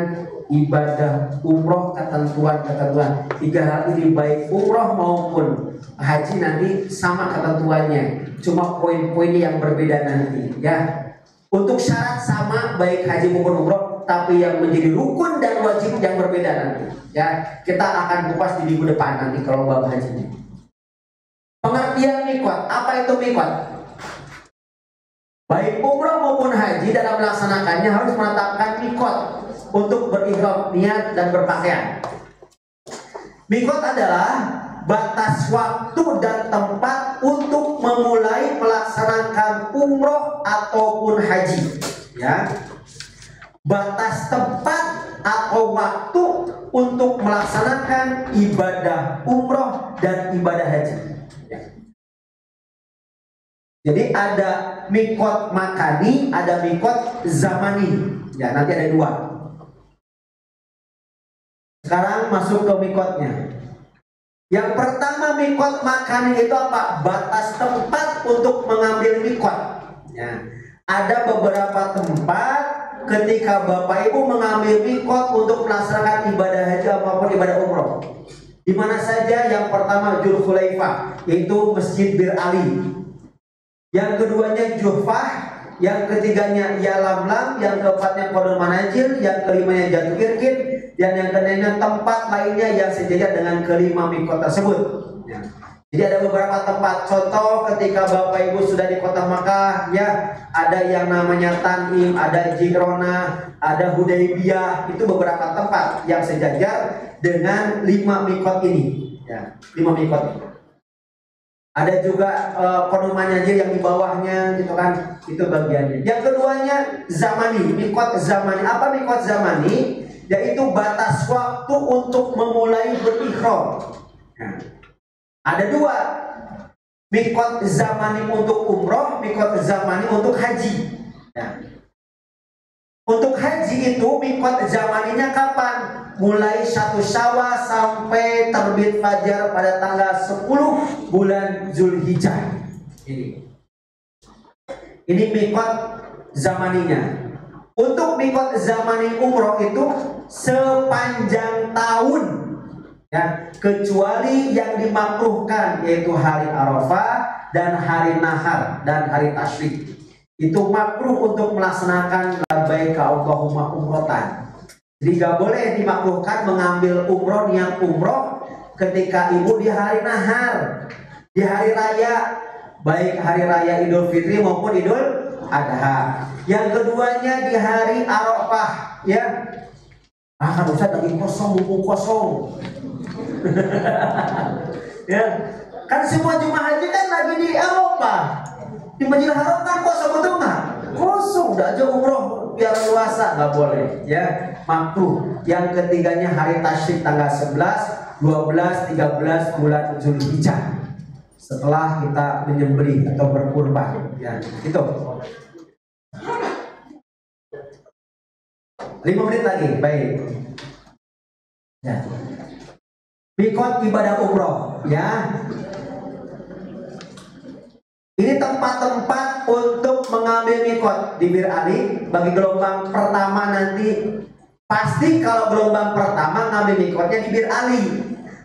ibadah umroh, ketentuan-ketentuan. 3 hal ini baik umroh maupun haji nanti sama ketentuannya, cuma poin-poin yang berbeda nanti ya. Untuk syarat sama baik haji maupun umroh, tapi yang menjadi rukun dan wajib yang berbeda nanti ya. Kita akan kupas di minggu depan nanti kalau bab haji. Pengertian mikot, apa itu mikot? Baik umroh maupun haji dalam melaksanakannya harus menetapkan mikot untuk berihram, niat dan berpakaian. Mikot adalah batas waktu dan tempat untuk memulai melaksanakan umroh ataupun haji ya. Batas tempat atau waktu untuk melaksanakan ibadah umroh dan ibadah haji ya. Jadi ada mikot makani, ada mikot zamani ya, nanti ada 2. Sekarang masuk ke mikotnya. Yang pertama mikot makani itu apa? Batas tempat untuk mengambil mikot ya. Ada beberapa tempat ketika Bapak Ibu mengambil mikot untuk melaksanakan ibadah haji maupun ibadah umroh. Di mana saja? Yang pertama Dzulhulaifah, yaitu Masjid Bir Ali. Yang keduanya Juhfah, yang ketiganya Yalamlam, yang keempatnya Qadul Manazil, yang kelimanya Jatu Irkin, dan yang keenamnya tempat lainnya yang sejajar dengan kelima mikot tersebut ya. Jadi ada beberapa tempat. Contoh ketika Bapak Ibu sudah di kota Makkah ya, ada yang namanya Tanim, ada Jirona, ada Hudaybiyah. Itu beberapa tempat yang sejajar dengan 5 mikot ini ya, 5 mikot ini. Ada juga Qadul Manazil yang di bawahnya gitu kan, itu bagiannya. Yang keduanya zamani, mikot zamani. Apa mikot zamani? Yaitu batas waktu untuk memulai berihram. Nah, ada 2, mikot zamani untuk umroh, mikot zamani untuk haji. Nah, untuk haji itu mikot zamaninya kapan? Mulai 1 Syawal sampai terbit fajar pada tanggal 10 bulan Zulhijjah. Ini mikot zamaninya. Untuk mikot zamani umroh itu sepanjang tahun ya, kecuali yang dimakruhkan yaitu hari Arafah dan hari Nahar dan hari Tasyrik. Itu makruh untuk melaksanakan labbaika Allahumma umrotan. Jadi gak boleh dimakruhkan mengambil umroh, niat umroh ketika ibu di hari Nahar, di hari raya, baik hari raya Idul Fitri maupun Idul Adha. Yang keduanya di hari Arafah ya. Kan Ustaz lagi kosong, mumpung kosong. Ya, kan semua jemaah haji kan lagi di Eropa. Di Masjidil Haram kan kosong, betul nggak? Kosong, udah aja umroh biar luasa, nggak boleh ya, makruh. Yang ketiganya hari Tasyrik tanggal 11, 12, 13 bulan Zulhijjah, setelah kita menyembelih atau berkurban ya, itu 5 menit lagi, baik ya. Mikot ibadah umroh ya. Ini tempat-tempat untuk mengambil mikot di Bir Ali. Bagi gelombang pertama nanti pasti kalau gelombang pertama ngambil mikotnya di Bir Ali,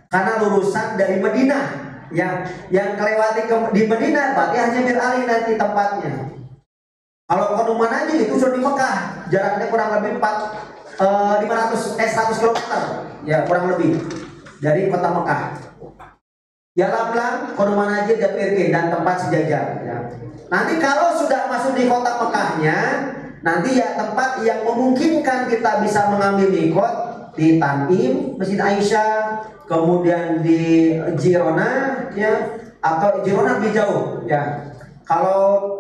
karena lulusan dari Madinah ya. Yang kelewati di Madinah berarti hanya Bir Ali nanti tempatnya. Kalau Qadul Manazil itu sudah di Mekah, jaraknya kurang lebih 100 km ya, kurang lebih dari kota Mekah. Yalamlam, Qadul Manazil, Jatu Irkin dan tempat sejajar ya. Nanti kalau sudah masuk di kota Mekahnya, nanti ya tempat yang memungkinkan kita bisa mengambil mikot di Tanim, Masjid Aisyah, kemudian di Jirona ya, atau Jirona lebih jauh ya. Kalau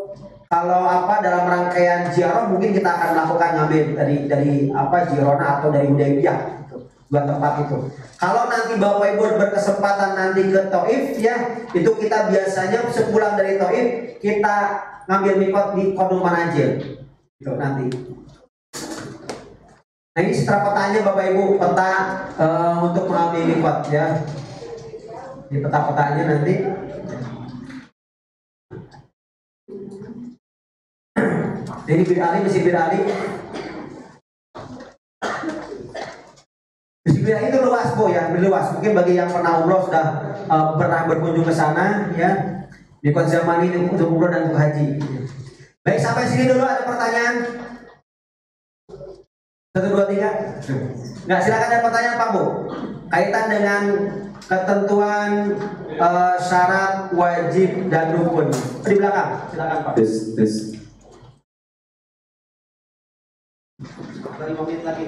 dalam rangkaian ziarah mungkin kita akan melakukan ngambil dari Jirona atau dari Hudaybiyah, dua tempat itu. Kalau nanti Bapak Ibu berkesempatan nanti ke Taif ya, itu kita biasanya sepulang dari Taif kita ngambil mikot di Qadul Manazil itu nanti. Nah, ini setelah petanya Bapak Ibu, peta untuk mengambil mikot ya. Di peta-petanya nanti. Ini Bir Ali, masih Bir Ali. Bismillah itu luas Bu ya, luas. Mungkin bagi yang pernah umroh sudah pernah berkunjung ke sana ya. Di zaman ini untuk umroh dan untuk haji. Baik, sampai sini dulu. Ada pertanyaan? 1, 2, 3. Nggak, silakan ada pertanyaan Pak Bu. Kaitan dengan ketentuan syarat wajib dan rukun. Di belakang, silakan Pak. Tes. 5 menit lagi.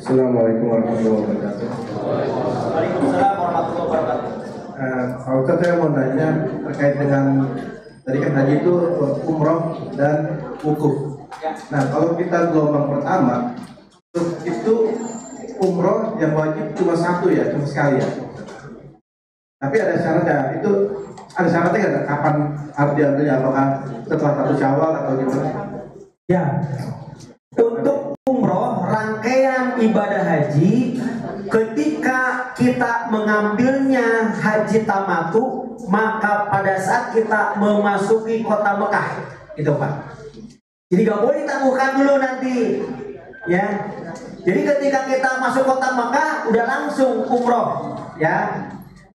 Assalamualaikum warahmatullahi wabarakatuh. Waalaikumsalam warahmatullahi wabarakatuh. Pak Ustadz, saya mau nanya terkait dengan tadi kan haji itu umroh dan wukuf. Nah, kalau kita gelombang pertama itu umroh yang wajib cuma satu ya, cuma sekali ya. Tapi ada syaratnya, itu ada syaratnya nggak? Kapan harus diambilnya? Apakah setelah 1 Syawal atau gimana? Ya, untuk umroh rangkaian ibadah haji, ketika kita mengambilnya haji tamatu, maka pada saat kita memasuki kota Mekah, itu Pak. Jadi gak boleh ditangguhkan dulu nanti, ya. Jadi ketika kita masuk kota Mekah, udah langsung umroh, ya.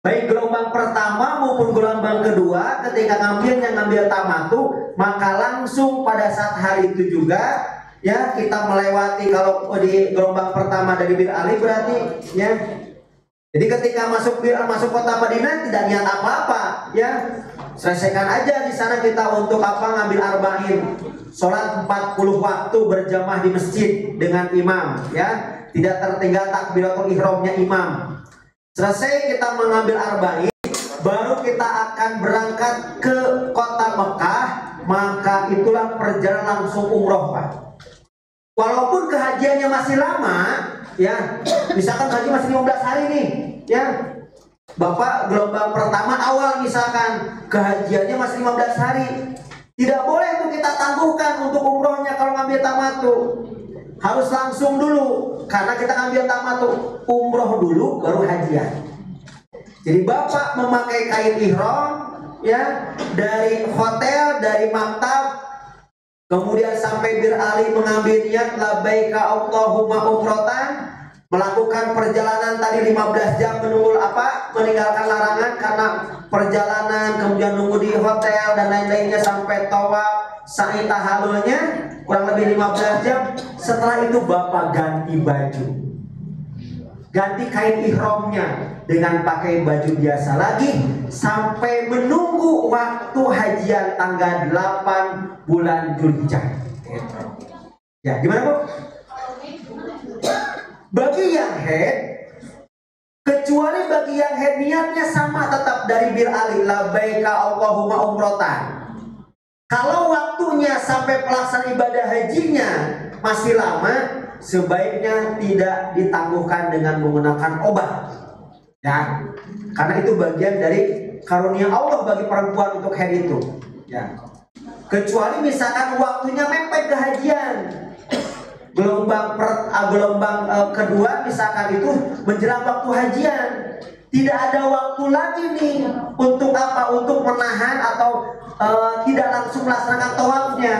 Baik gelombang pertama maupun gelombang kedua, ketika ngambil tamatu, maka langsung pada saat hari itu juga, ya, kita melewati. Kalau di gelombang pertama dari Bir Ali berarti, ya. Jadi ketika masuk kota Madinah tidak niat apa-apa, ya. Selesaikan aja di sana kita untuk apa? Ngambil arba'in, sholat 40 waktu berjamaah di masjid dengan imam, ya. Tidak tertinggal takbiratul ihramnya imam. Selesai kita mengambil arba'in, baru kita akan berangkat ke kota Mekah, maka itulah perjalanan langsung umroh Pak. Walaupun kehajiannya masih lama, ya, misalkan haji masih 15 hari nih, ya, Bapak gelombang pertama awal misalkan kehajiannya masih 15 hari, tidak boleh itu kita tangguhkan untuk umrohnya kalau ngambil tamatu. Harus langsung dulu, karena kita ngambil tamatu, umroh dulu baru hajian. Jadi Bapak memakai kain ihram, ya, dari hotel, dari maktab, kemudian sampai Bir Ali mengambil niat labbaika Allahumma umrotan, melakukan perjalanan tadi 15 jam menunggu apa? Meninggalkan larangan karena perjalanan, kemudian nunggu di hotel dan lain-lainnya sampai tawaf, sa'i tahallulnya kurang lebih 15 jam. Setelah itu Bapak ganti baju, ganti kain ihramnya dengan pakai baju biasa lagi sampai menunggu waktu hajian tanggal 8 bulan Zulhijjah. Ya, gimana Bu? Bagi yang head, kecuali bagi yang head niatnya sama tetap dari Bir Ali labbaika Allahumma umrotan. Kalau waktunya sampai pelaksanaan ibadah hajinya masih lama, sebaiknya tidak ditangguhkan dengan menggunakan obat, ya, karena itu bagian dari karunia Allah bagi perempuan untuk haid itu, ya. Kecuali misalkan waktunya mepet ke hajian, gelombang kedua misalkan itu menjelang waktu hajian, tidak ada waktu lagi nih untuk apa? Untuk menahan atau tidak langsung melaksanakan tawafnya.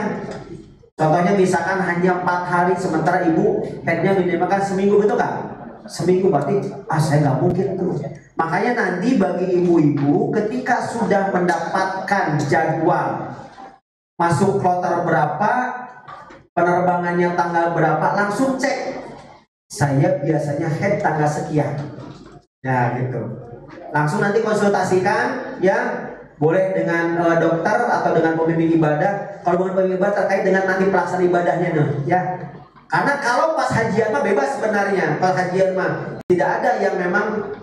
Contohnya misalkan hanya 4 hari, sementara ibu headnya minimal kan seminggu, betul kan? Seminggu berarti saya nggak mungkin tuh. Makanya nanti bagi ibu-ibu ketika sudah mendapatkan jadwal masuk kloter berapa, penerbangannya tanggal berapa, langsung cek. Saya biasanya head tanggal sekian. Ya gitu. Langsung nanti konsultasikan, ya. Boleh dengan dokter atau dengan pembimbing ibadah. Kalau bukan pembimbing ibadah terkait dengan nanti pelaksanaan ibadahnya, ya. Karena kalau pas hajian mah bebas sebenarnya. Pas hajian mah tidak ada yang memang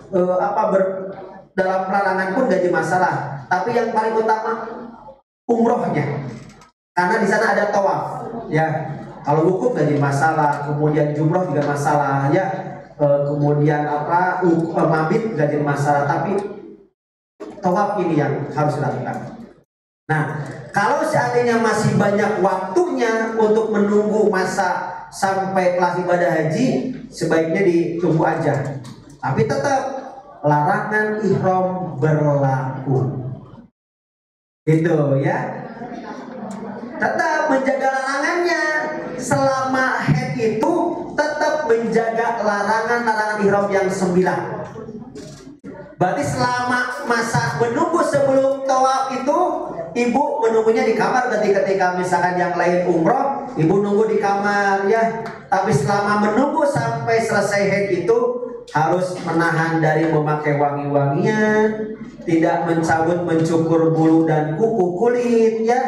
dalam pelarangan pun gak jadi masalah. Tapi yang paling utama umrohnya. Karena di sana ada tawaf, ya. Kalau wukuf gak jadi masalah, kemudian jumroh juga masalah, ya. Kemudian mabit gak jadi masalah, tapi tawaf ini yang harus dilakukan. Nah, kalau seandainya masih banyak waktunya untuk menunggu masa sampai kelas ibadah haji, sebaiknya ditunggu aja. Tapi tetap larangan ihram berlaku. Gitu ya. tetap menjaga larangannya. Selama haid itu tetap menjaga larangan-larangan ihram yang 9. Berarti selama masa menunggu sebelum tawaf itu, ibu menunggunya di kamar. Berarti ketika misalkan yang lain umroh, ibu nunggu di kamar ya. Tapi selama menunggu sampai selesai haid itu harus menahan dari memakai wangi-wangian, tidak mencabut mencukur bulu dan kuku kulit ya,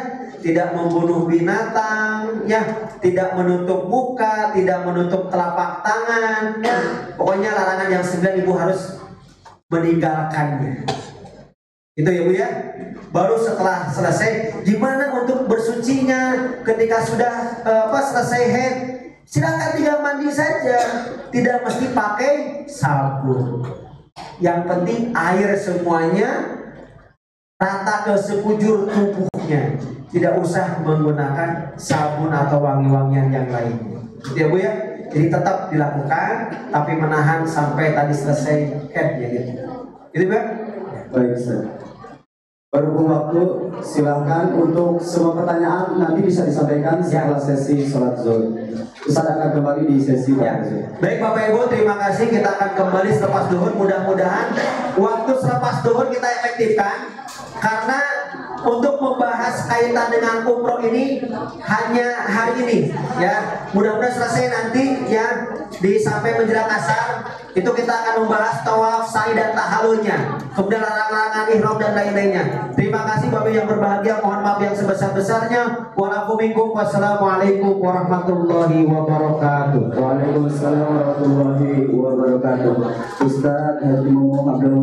tidak membunuh binatang ya, tidak menutup muka, tidak menutup telapak tangan ya. Pokoknya larangan yang 9 ibu harus meninggalkannya. Itu ya Bu ya. Baru setelah selesai, gimana untuk bersucinya ketika sudah selesai haid? Silakan tinggal mandi saja, tidak mesti pakai sabun. Yang penting air semuanya rata ke sekujur tubuhnya, tidak usah menggunakan sabun atau wangi-wangian yang lainnya. Gitu ya Bu ya. Jadi tetap dilakukan, tapi menahan sampai tadi selesai haidnya gitu. Gitu Bu. Baik, Ustaz. Berhubung waktu, silahkan untuk semua pertanyaan nanti bisa disampaikan setelah sesi sholat zuhur. Ustaz akan kembali di sesi Ya. Baik Bapak Ibu, terima kasih. Kita akan kembali selepas duhur. Mudah-mudahan waktu selepas duhur kita efektifkan, karena untuk membahas kaitan dengan umroh ini hanya hari ini ya. Mudah-mudahan selesai nanti ya, sampai menjelang asar itu kita akan membahas tawaf, sa'i dan tahallulnya, kemudian larangan-larangan ihram dan lain-lainnya. Terima kasih Bapak yang berbahagia, mohon maaf yang sebesar-besarnya. Wassalamualaikum warahmatullahi wabarakatuh. Waalaikumsalam warahmatullahi wabarakatuh. Ustaz Haji Muhammad Abdul